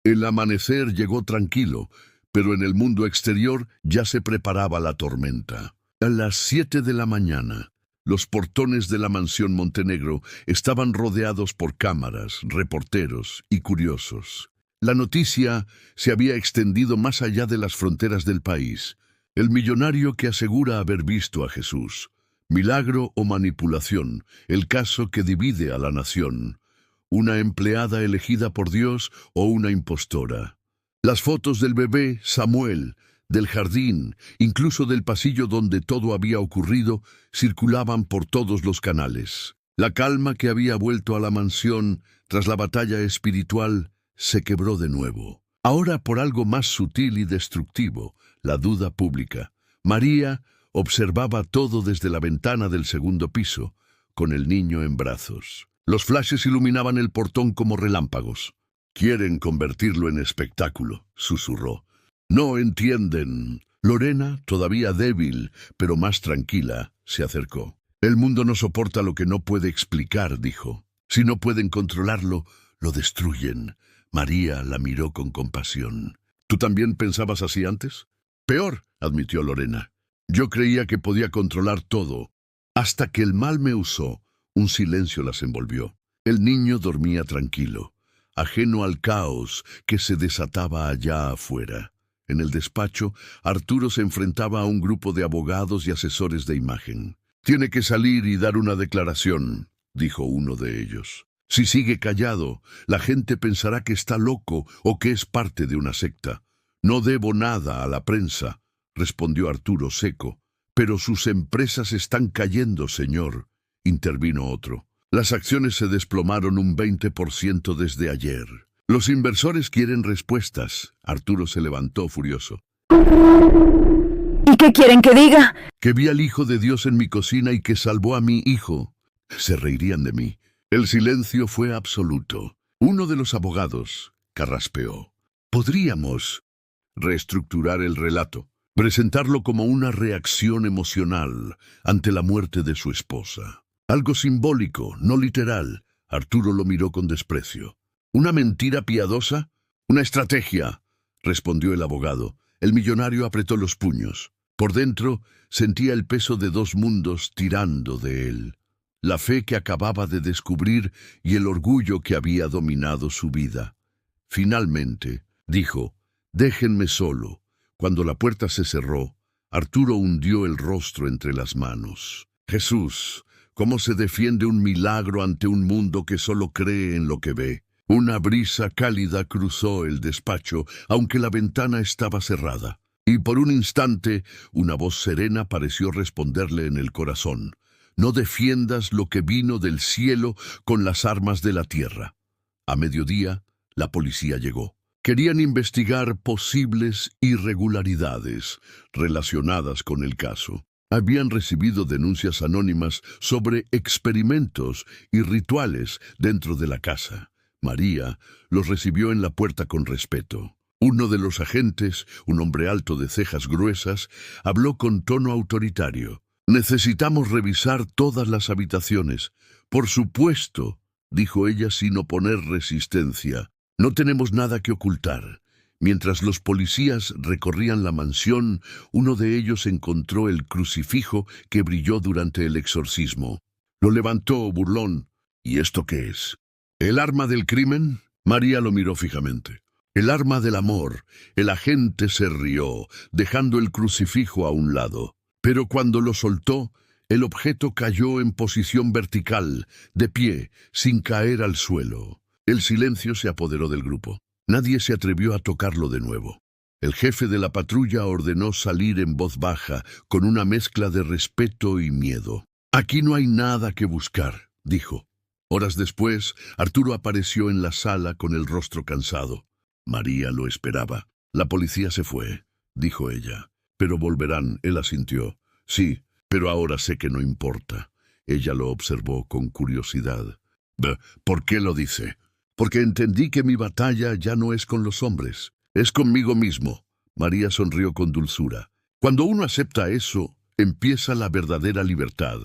El amanecer llegó tranquilo, pero en el mundo exterior ya se preparaba la tormenta. A las 7 de la mañana, los portones de la mansión Montenegro estaban rodeados por cámaras, reporteros y curiosos. La noticia se había extendido más allá de las fronteras del país. El millonario que asegura haber visto a Jesús. Milagro o manipulación, el caso que divide a la nación. Una empleada elegida por Dios o una impostora. Las fotos del bebé Samuel, del jardín, incluso del pasillo donde todo había ocurrido, circulaban por todos los canales. La calma que había vuelto a la mansión tras la batalla espiritual se quebró de nuevo. Ahora por algo más sutil y destructivo, la duda pública. María observaba todo desde la ventana del segundo piso, con el niño en brazos. Los flashes iluminaban el portón como relámpagos. «Quieren convertirlo en espectáculo», susurró. «No entienden». Lorena, todavía débil, pero más tranquila, se acercó. «El mundo no soporta lo que no puede explicar», dijo. «Si no pueden controlarlo, lo destruyen». María la miró con compasión. «¿Tú también pensabas así antes?» «Peor», admitió Lorena. «Yo creía que podía controlar todo, hasta que el mal me usó». Un silencio las envolvió. El niño dormía tranquilo, ajeno al caos que se desataba allá afuera. En el despacho, Arturo se enfrentaba a un grupo de abogados y asesores de imagen. «Tiene que salir y dar una declaración», dijo uno de ellos. «Si sigue callado, la gente pensará que está loco o que es parte de una secta». «No debo nada a la prensa», respondió Arturo seco. «Pero sus empresas están cayendo, señor», intervino otro. «Las acciones se desplomaron un 20% desde ayer. Los inversores quieren respuestas». Arturo se levantó furioso. ¿Y qué quieren que diga? «Que vi al Hijo de Dios en mi cocina y que salvó a mi hijo». Se reirían de mí. El silencio fue absoluto. Uno de los abogados carraspeó. «Podríamos reestructurar el relato, presentarlo como una reacción emocional ante la muerte de su esposa. Algo simbólico, no literal». Arturo lo miró con desprecio. «¿Una mentira piadosa? Una estrategia», respondió el abogado. El millonario apretó los puños. Por dentro sentía el peso de dos mundos tirando de él. La fe que acababa de descubrir y el orgullo que había dominado su vida. Finalmente, dijo, «Déjenme solo». Cuando la puerta se cerró, Arturo hundió el rostro entre las manos. «Jesús, ¿cómo se defiende un milagro ante un mundo que solo cree en lo que ve?» Una brisa cálida cruzó el despacho, aunque la ventana estaba cerrada. Y por un instante, una voz serena pareció responderle en el corazón. «No defiendas lo que vino del cielo con las armas de la tierra». A mediodía, la policía llegó. Querían investigar posibles irregularidades relacionadas con el caso. Habían recibido denuncias anónimas sobre experimentos y rituales dentro de la casa. María los recibió en la puerta con respeto. Uno de los agentes, un hombre alto de cejas gruesas, habló con tono autoritario. «Necesitamos revisar todas las habitaciones». «Por supuesto», dijo ella sin oponer resistencia. No tenemos nada que ocultar. Mientras los policías recorrían la mansión, uno de ellos encontró el crucifijo que brilló durante el exorcismo. Lo levantó, burlón. ¿Y esto qué es? ¿El arma del crimen? María lo miró fijamente. El arma del amor. El agente se rió, dejando el crucifijo a un lado. Pero cuando lo soltó, el objeto cayó en posición vertical, de pie, sin caer al suelo. El silencio se apoderó del grupo. Nadie se atrevió a tocarlo de nuevo. El jefe de la patrulla ordenó salir en voz baja, con una mezcla de respeto y miedo. «Aquí no hay nada que buscar», dijo. Horas después, Arturo apareció en la sala con el rostro cansado. María lo esperaba. «La policía se fue», dijo ella. «Pero volverán», él asintió. «Sí, pero ahora sé que no importa». Ella lo observó con curiosidad. «¿Por qué lo dice?» «Porque entendí que mi batalla ya no es con los hombres, es conmigo mismo». María sonrió con dulzura. Cuando uno acepta eso, empieza la verdadera libertad.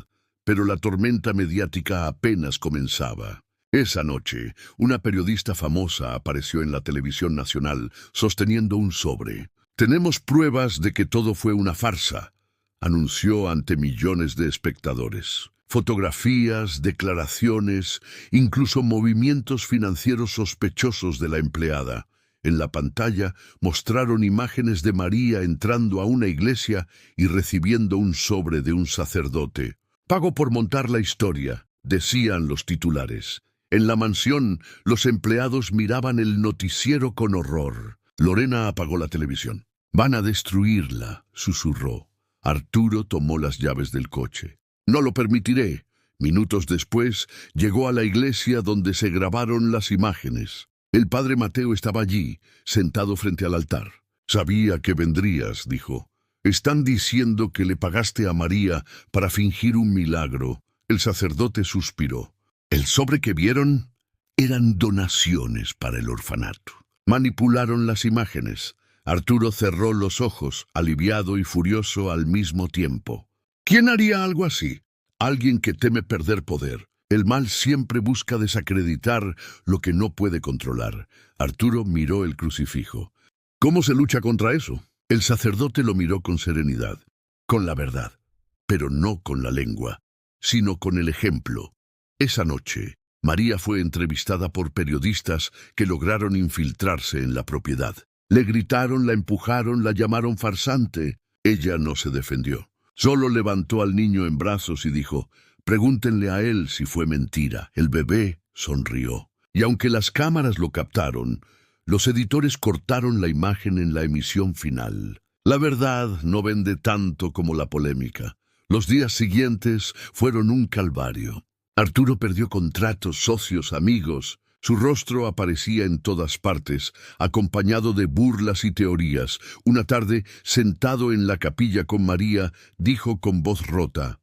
Pero la tormenta mediática apenas comenzaba. Esa noche, una periodista famosa apareció en la televisión nacional sosteniendo un sobre. «Tenemos pruebas de que todo fue una farsa», anunció ante millones de espectadores. Fotografías, declaraciones, incluso movimientos financieros sospechosos de la empleada. En la pantalla mostraron imágenes de María entrando a una iglesia y recibiendo un sobre de un sacerdote. «Pago por montar la historia», decían los titulares. En la mansión, los empleados miraban el noticiero con horror. Lorena apagó la televisión. «Van a destruirla», susurró. Arturo tomó las llaves del coche. «No lo permitiré». Minutos después, llegó a la iglesia donde se grabaron las imágenes. El padre Mateo estaba allí, sentado frente al altar. «Sabía que vendrías», dijo. «Están diciendo que le pagaste a María para fingir un milagro». El sacerdote suspiró. «¿El sobre que vieron?» Eran donaciones para el orfanato. Manipularon las imágenes. Arturo cerró los ojos, aliviado y furioso al mismo tiempo. ¿Quién haría algo así? Alguien que teme perder poder. El mal siempre busca desacreditar lo que no puede controlar. Arturo miró el crucifijo. ¿Cómo se lucha contra eso? El sacerdote lo miró con serenidad, con la verdad, pero no con la lengua, sino con el ejemplo. Esa noche, María fue entrevistada por periodistas que lograron infiltrarse en la propiedad. Le gritaron, la empujaron, la llamaron farsante. Ella no se defendió. Solo levantó al niño en brazos y dijo: «Pregúntenle a él si fue mentira». El bebé sonrió. Y aunque las cámaras lo captaron, los editores cortaron la imagen en la emisión final. La verdad no vende tanto como la polémica. Los días siguientes fueron un calvario. Arturo perdió contratos, socios, amigos. Su rostro aparecía en todas partes, acompañado de burlas y teorías. Una tarde, sentado en la capilla con María, dijo con voz rota: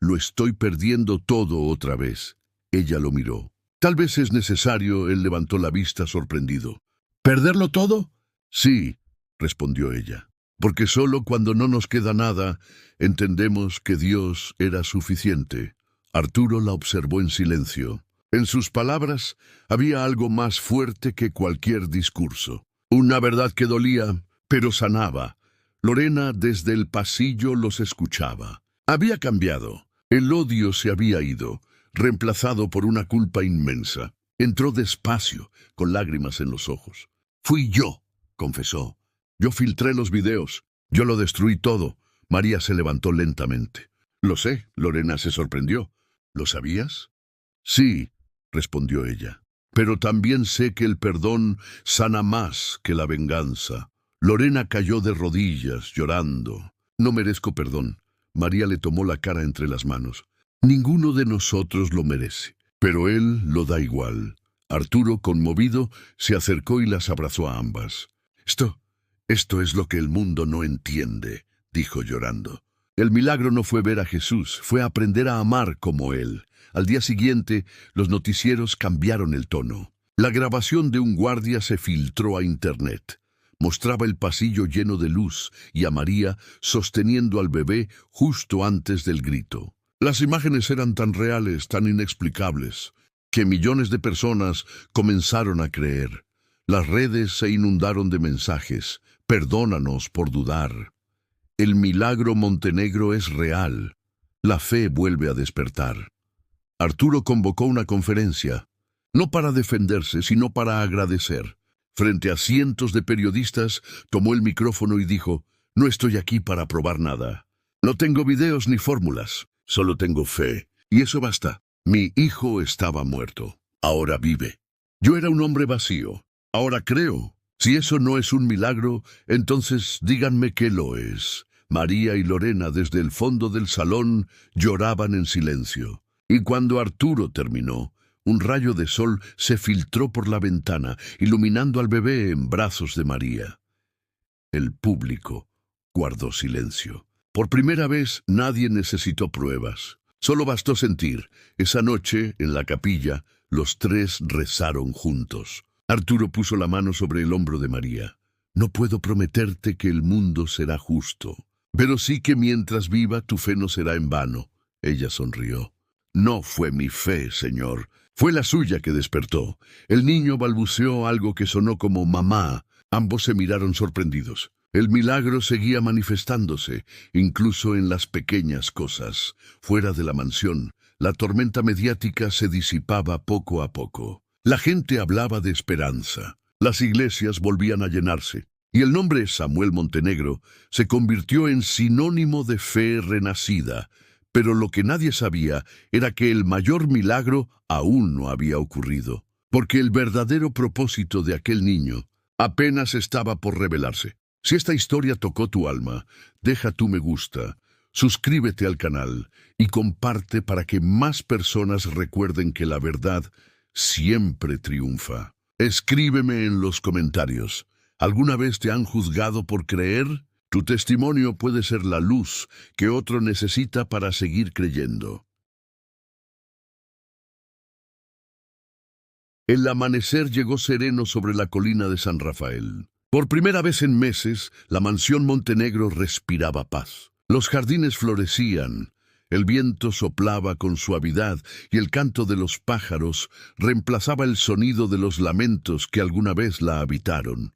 «Lo estoy perdiendo todo otra vez». Ella lo miró. «Tal vez es necesario», él levantó la vista sorprendido. «¿Perderlo todo?» «Sí», respondió ella, «porque solo cuando no nos queda nada, entendemos que Dios era suficiente». Arturo la observó en silencio. En sus palabras había algo más fuerte que cualquier discurso. Una verdad que dolía, pero sanaba. Lorena desde el pasillo los escuchaba. Había cambiado. El odio se había ido, reemplazado por una culpa inmensa. Entró despacio, con lágrimas en los ojos. «Fui yo», confesó. «Yo filtré los videos. Yo lo destruí todo». María se levantó lentamente. «Lo sé», Lorena se sorprendió. «¿Lo sabías?» «Sí», respondió ella. «Pero también sé que el perdón sana más que la venganza». Lorena cayó de rodillas, llorando. «No merezco perdón». María le tomó la cara entre las manos. «Ninguno de nosotros lo merece, pero él lo da igual». Arturo, conmovido, se acercó y las abrazó a ambas. Esto es lo que el mundo no entiende», dijo llorando. «El milagro no fue ver a Jesús, fue aprender a amar como Él». Al día siguiente, los noticieros cambiaron el tono. La grabación de un guardia se filtró a Internet. Mostraba el pasillo lleno de luz y a María sosteniendo al bebé justo antes del grito. Las imágenes eran tan reales, tan inexplicables. que millones de personas comenzaron a creer. Las redes se inundaron de mensajes. Perdónanos por dudar. El milagro Montenegro es real. La fe vuelve a despertar. Arturo convocó una conferencia, no para defenderse, sino para agradecer. Frente a cientos de periodistas, tomó el micrófono y dijo: no estoy aquí para probar nada. No tengo videos ni fórmulas, solo tengo fe. Y eso basta. Mi hijo estaba muerto, ahora vive. Yo era un hombre vacío, ahora creo. Si eso no es un milagro, entonces díganme qué lo es. María y Lorena desde el fondo del salón lloraban en silencio. Y cuando Arturo terminó, un rayo de sol se filtró por la ventana, iluminando al bebé en brazos de María. El público guardó silencio. Por primera vez nadie necesitó pruebas. Solo bastó sentir. Esa noche, en la capilla, los tres rezaron juntos. Arturo puso la mano sobre el hombro de María. No puedo prometerte que el mundo será justo, pero sí que mientras viva tu fe no será en vano. Ella sonrió. No fue mi fe, señor. Fue la suya que despertó. El niño balbuceó algo que sonó como mamá. Ambos se miraron sorprendidos. El milagro seguía manifestándose, incluso en las pequeñas cosas. Fuera de la mansión, la tormenta mediática se disipaba poco a poco. La gente hablaba de esperanza. Las iglesias volvían a llenarse. Y el nombre Samuel Montenegro se convirtió en sinónimo de fe renacida. Pero lo que nadie sabía era que el mayor milagro aún no había ocurrido. Porque el verdadero propósito de aquel niño apenas estaba por revelarse. Si esta historia tocó tu alma, deja tu me gusta, suscríbete al canal y comparte para que más personas recuerden que la verdad siempre triunfa. Escríbeme en los comentarios. ¿Alguna vez te han juzgado por creer? Tu testimonio puede ser la luz que otro necesita para seguir creyendo. El amanecer llegó sereno sobre la colina de San Rafael. Por primera vez en meses, la mansión Montenegro respiraba paz. Los jardines florecían, el viento soplaba con suavidad y el canto de los pájaros reemplazaba el sonido de los lamentos que alguna vez la habitaron.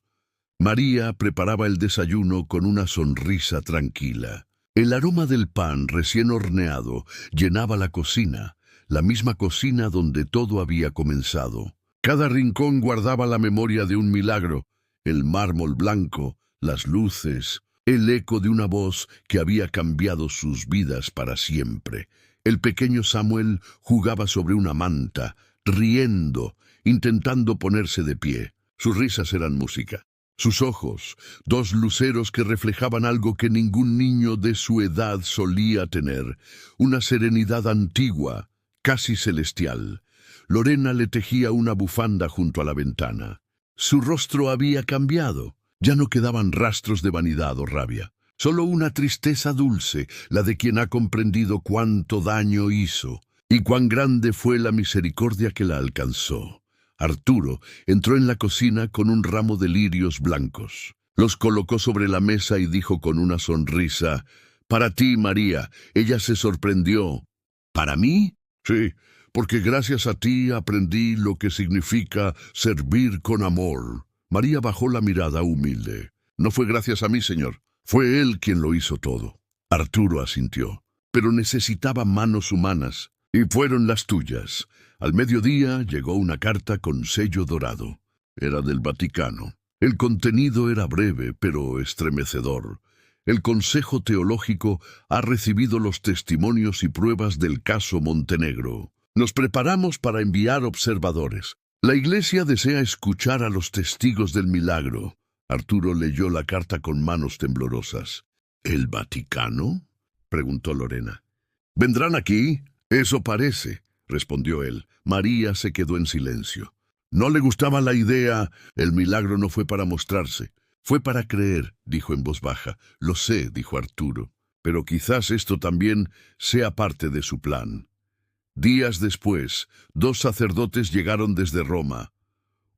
María preparaba el desayuno con una sonrisa tranquila. El aroma del pan recién horneado llenaba la cocina, la misma cocina donde todo había comenzado. Cada rincón guardaba la memoria de un milagro. El mármol blanco, las luces, el eco de una voz que había cambiado sus vidas para siempre. El pequeño Samuel jugaba sobre una manta, riendo, intentando ponerse de pie. Sus risas eran música. Sus ojos, dos luceros que reflejaban algo que ningún niño de su edad solía tener, una serenidad antigua, casi celestial. Lorena le tejía una bufanda junto a la ventana. Su rostro había cambiado. Ya no quedaban rastros de vanidad o rabia. Solo una tristeza dulce, la de quien ha comprendido cuánto daño hizo y cuán grande fue la misericordia que la alcanzó. Arturo entró en la cocina con un ramo de lirios blancos. Los colocó sobre la mesa y dijo con una sonrisa: «Para ti, María». Ella se sorprendió. «¿Para mí?» «Sí, porque gracias a ti aprendí lo que significa servir con amor». María bajó la mirada humilde. «No fue gracias a mí, señor. Fue él quien lo hizo todo». Arturo asintió. «Pero necesitaba manos humanas, y fueron las tuyas». Al mediodía llegó una carta con sello dorado. Era del Vaticano. El contenido era breve, pero estremecedor. El Consejo Teológico ha recibido los testimonios y pruebas del caso Montenegro. Nos preparamos para enviar observadores. La Iglesia desea escuchar a los testigos del milagro. Arturo leyó la carta con manos temblorosas. ¿El Vaticano?, preguntó Lorena. «¿Vendrán aquí?» «Eso parece», respondió él. María se quedó en silencio. No le gustaba la idea. El milagro no fue para mostrarse. Fue para creer, dijo en voz baja. «Lo sé», dijo Arturo, «pero quizás esto también sea parte de su plan». Días después, 2 sacerdotes llegaron desde Roma.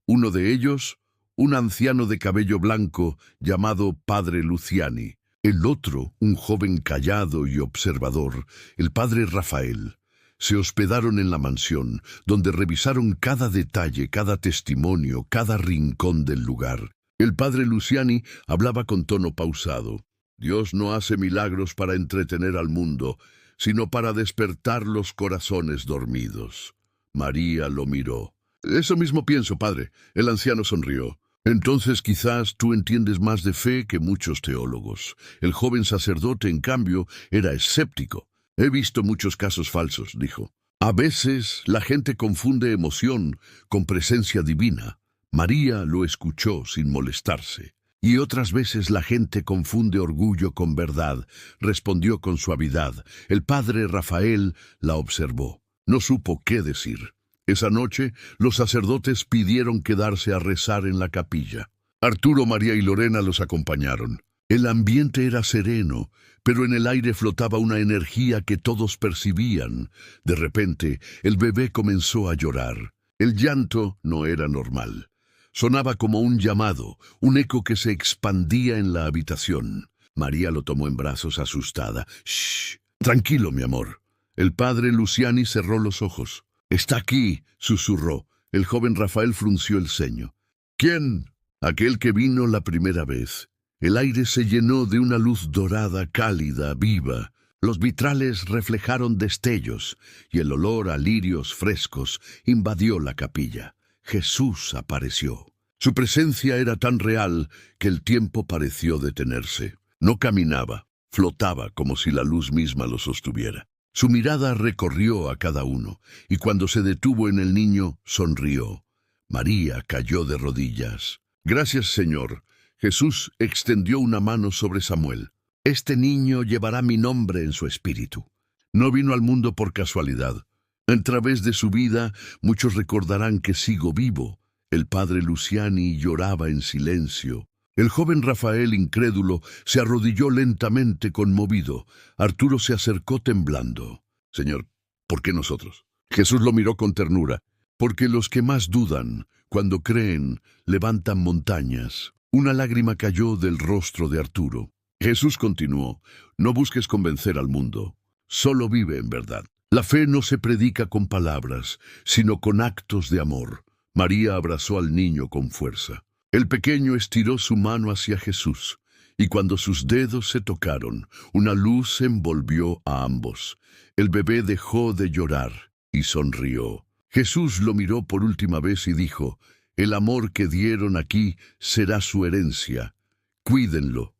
Uno de ellos, un anciano de cabello blanco llamado Padre Luciani. El otro, un joven callado y observador, el Padre Rafael. Se hospedaron en la mansión, donde revisaron cada detalle, cada testimonio, cada rincón del lugar. El padre Luciani hablaba con tono pausado. Dios no hace milagros para entretener al mundo, sino para despertar los corazones dormidos. María lo miró. Eso mismo pienso, padre. El anciano sonrió. Entonces quizás tú entiendes más de fe que muchos teólogos. El joven sacerdote, en cambio, era escéptico. He visto muchos casos falsos, dijo. A veces la gente confunde emoción con presencia divina. María lo escuchó sin molestarse. Y otras veces la gente confunde orgullo con verdad, respondió con suavidad. El padre Rafael la observó. No supo qué decir. Esa noche, los sacerdotes pidieron quedarse a rezar en la capilla. Arturo, María y Lorena los acompañaron. El ambiente era sereno, pero en el aire flotaba una energía que todos percibían. De repente, el bebé comenzó a llorar. El llanto no era normal. Sonaba como un llamado, un eco que se expandía en la habitación. María lo tomó en brazos asustada. «Shh, tranquilo, mi amor». El padre Luciani cerró los ojos. «Está aquí», susurró. El joven Rafael frunció el ceño. «¿Quién?» «Aquel que vino la primera vez». El aire se llenó de una luz dorada, cálida, viva. Los vitrales reflejaron destellos y el olor a lirios frescos invadió la capilla. Jesús apareció. Su presencia era tan real que el tiempo pareció detenerse. No caminaba, flotaba como si la luz misma lo sostuviera. Su mirada recorrió a cada uno, y cuando se detuvo en el niño, sonrió. María cayó de rodillas. «Gracias, Señor». Jesús extendió una mano sobre Samuel. «Este niño llevará mi nombre en su espíritu». No vino al mundo por casualidad. A través de su vida, muchos recordarán que sigo vivo. El padre Luciani lloraba en silencio. El joven Rafael, incrédulo, se arrodilló lentamente conmovido. Arturo se acercó temblando. «Señor, ¿por qué nosotros?» Jesús lo miró con ternura. «Porque los que más dudan, cuando creen, levantan montañas». Una lágrima cayó del rostro de Arturo. Jesús continuó: «No busques convencer al mundo. Solo vive en verdad. La fe no se predica con palabras, sino con actos de amor». María abrazó al niño con fuerza. El pequeño estiró su mano hacia Jesús, y cuando sus dedos se tocaron, una luz envolvió a ambos. El bebé dejó de llorar y sonrió. Jesús lo miró por última vez y dijo: «El amor que dieron aquí será su herencia. Cuídenlo.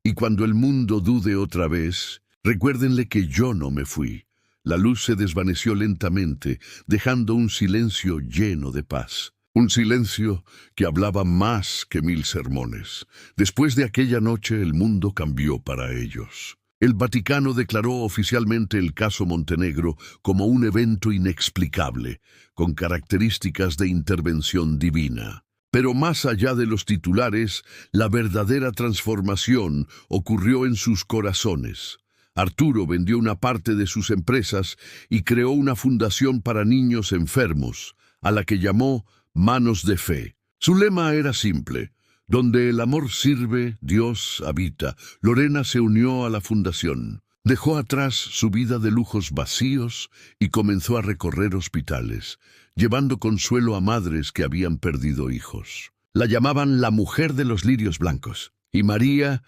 Y cuando el mundo dude otra vez, recuérdenle que yo no me fui». La luz se desvaneció lentamente, dejando un silencio lleno de paz. Un silencio que hablaba más que 1000 sermones. Después de aquella noche, el mundo cambió para ellos. El Vaticano declaró oficialmente el caso Montenegro como un evento inexplicable, con características de intervención divina. Pero más allá de los titulares, la verdadera transformación ocurrió en sus corazones. Arturo vendió una parte de sus empresas y creó una fundación para niños enfermos, a la que llamó Manos de Fe. Su lema era simple: «Donde el amor sirve, Dios habita». Lorena se unió a la fundación. Dejó atrás su vida de lujos vacíos y comenzó a recorrer hospitales, llevando consuelo a madres que habían perdido hijos. La llamaban la mujer de los lirios blancos. Y María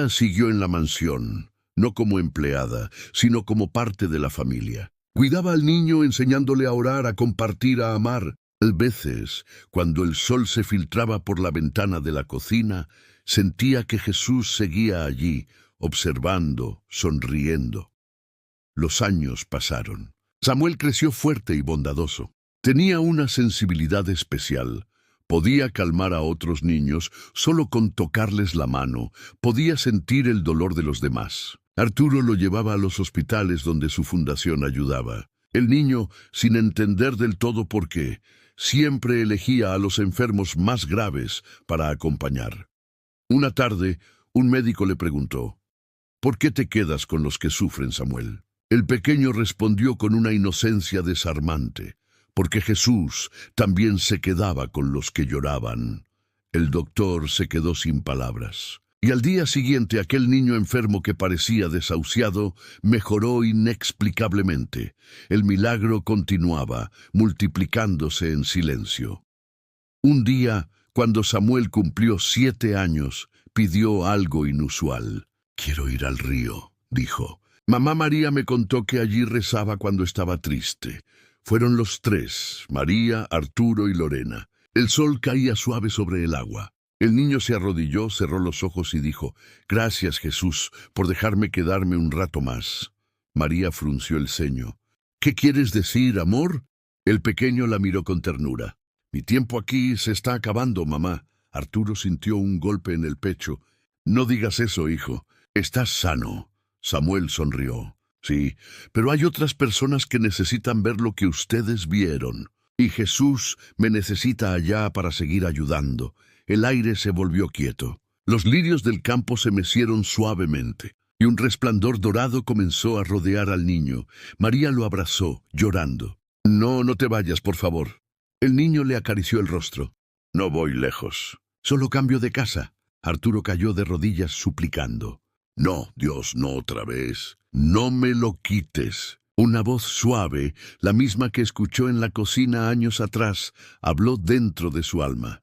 siguió en la mansión, no como empleada, sino como parte de la familia. Cuidaba al niño enseñándole a orar, a compartir, a amar. A veces, cuando el sol se filtraba por la ventana de la cocina, sentía que Jesús seguía allí, observando, sonriendo. Los años pasaron. Samuel creció fuerte y bondadoso. Tenía una sensibilidad especial. Podía calmar a otros niños solo con tocarles la mano. Podía sentir el dolor de los demás. Arturo lo llevaba a los hospitales donde su fundación ayudaba. El niño, sin entender del todo por qué, siempre elegía a los enfermos más graves para acompañar. Una tarde, un médico le preguntó: «¿Por qué te quedas con los que sufren, Samuel?». El pequeño respondió con una inocencia desarmante: «Porque Jesús también se quedaba con los que lloraban». El doctor se quedó sin palabras. Y al día siguiente aquel niño enfermo que parecía desahuciado mejoró inexplicablemente. El milagro continuaba, multiplicándose en silencio. Un día, cuando Samuel cumplió 7 años, pidió algo inusual. «Quiero ir al río», dijo. Mamá María me contó que allí rezaba cuando estaba triste. Fueron los 3, María, Arturo y Lorena. El sol caía suave sobre el agua. El niño se arrodilló, cerró los ojos y dijo: «Gracias, Jesús, por dejarme quedarme un rato más». María frunció el ceño. «¿Qué quieres decir, amor?». El pequeño la miró con ternura. «Mi tiempo aquí se está acabando, mamá». Arturo sintió un golpe en el pecho. «No digas eso, hijo. Estás sano». Samuel sonrió. «Sí, pero hay otras personas que necesitan ver lo que ustedes vieron. Y Jesús me necesita allá para seguir ayudando». El aire se volvió quieto. Los lirios del campo se mecieron suavemente, y un resplandor dorado comenzó a rodear al niño. María lo abrazó, llorando. «No te vayas, por favor». El niño le acarició el rostro. «No voy lejos. Solo cambio de casa». Arturo cayó de rodillas suplicando. «No, Dios, no otra vez. No me lo quites». Una voz suave, la misma que escuchó en la cocina años atrás, habló dentro de su alma.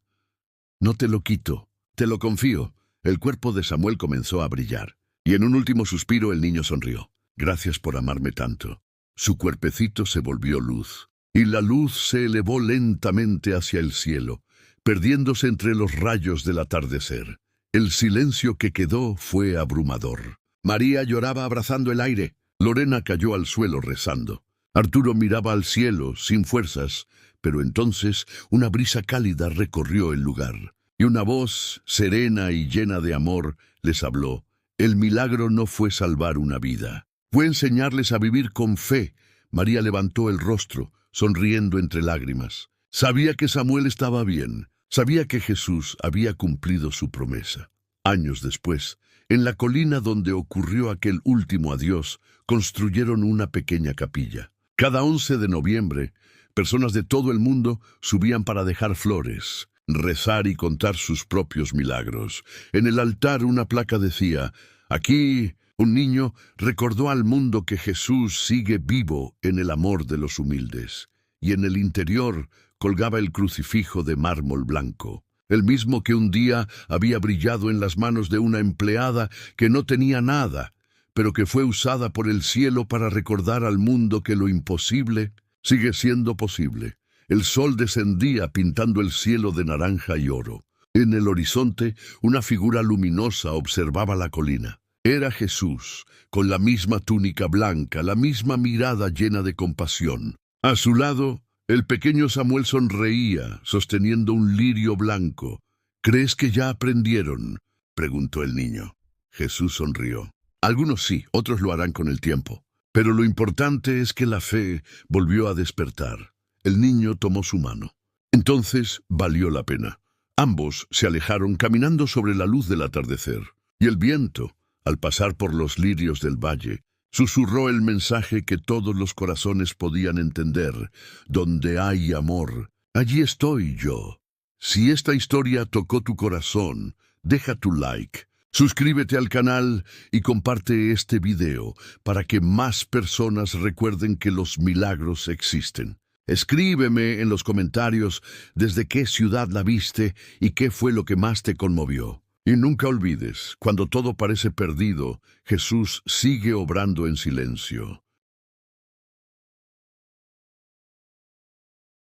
«No te lo quito, te lo confío». El cuerpo de Samuel comenzó a brillar, y en un último suspiro el niño sonrió. «Gracias por amarme tanto». Su cuerpecito se volvió luz, y la luz se elevó lentamente hacia el cielo, perdiéndose entre los rayos del atardecer. El silencio que quedó fue abrumador. María lloraba abrazando el aire. Lorena cayó al suelo rezando. Arturo miraba al cielo, sin fuerzas, pero entonces una brisa cálida recorrió el lugar, y una voz, serena y llena de amor, les habló. El milagro no fue salvar una vida, fue enseñarles a vivir con fe. María levantó el rostro, sonriendo entre lágrimas. Sabía que Samuel estaba bien, sabía que Jesús había cumplido su promesa. Años después, en la colina donde ocurrió aquel último adiós, construyeron una pequeña capilla. Cada 11 de noviembre, personas de todo el mundo subían para dejar flores, rezar y contar sus propios milagros. En el altar una placa decía: «Aquí un niño recordó al mundo que Jesús sigue vivo en el amor de los humildes». Y en el interior colgaba el crucifijo de mármol blanco, el mismo que un día había brillado en las manos de una empleada que no tenía nada, pero que fue usada por el cielo para recordar al mundo que lo imposible sigue siendo posible. El sol descendía pintando el cielo de naranja y oro. En el horizonte, una figura luminosa observaba la colina. Era Jesús, con la misma túnica blanca, la misma mirada llena de compasión. A su lado, el pequeño Samuel sonreía, sosteniendo un lirio blanco. «¿Crees que ya aprendieron?», preguntó el niño. Jesús sonrió. «Algunos sí, otros lo harán con el tiempo. Pero lo importante es que la fe volvió a despertar». El niño tomó su mano. Entonces valió la pena. Ambos se alejaron caminando sobre la luz del atardecer. Y el viento, al pasar por los lirios del valle, susurró el mensaje que todos los corazones podían entender: donde hay amor, allí estoy yo. Si esta historia tocó tu corazón, deja tu like, suscríbete al canal y comparte este video para que más personas recuerden que los milagros existen. Escríbeme en los comentarios desde qué ciudad la viste y qué fue lo que más te conmovió. Y nunca olvides, cuando todo parece perdido, Jesús sigue obrando en silencio.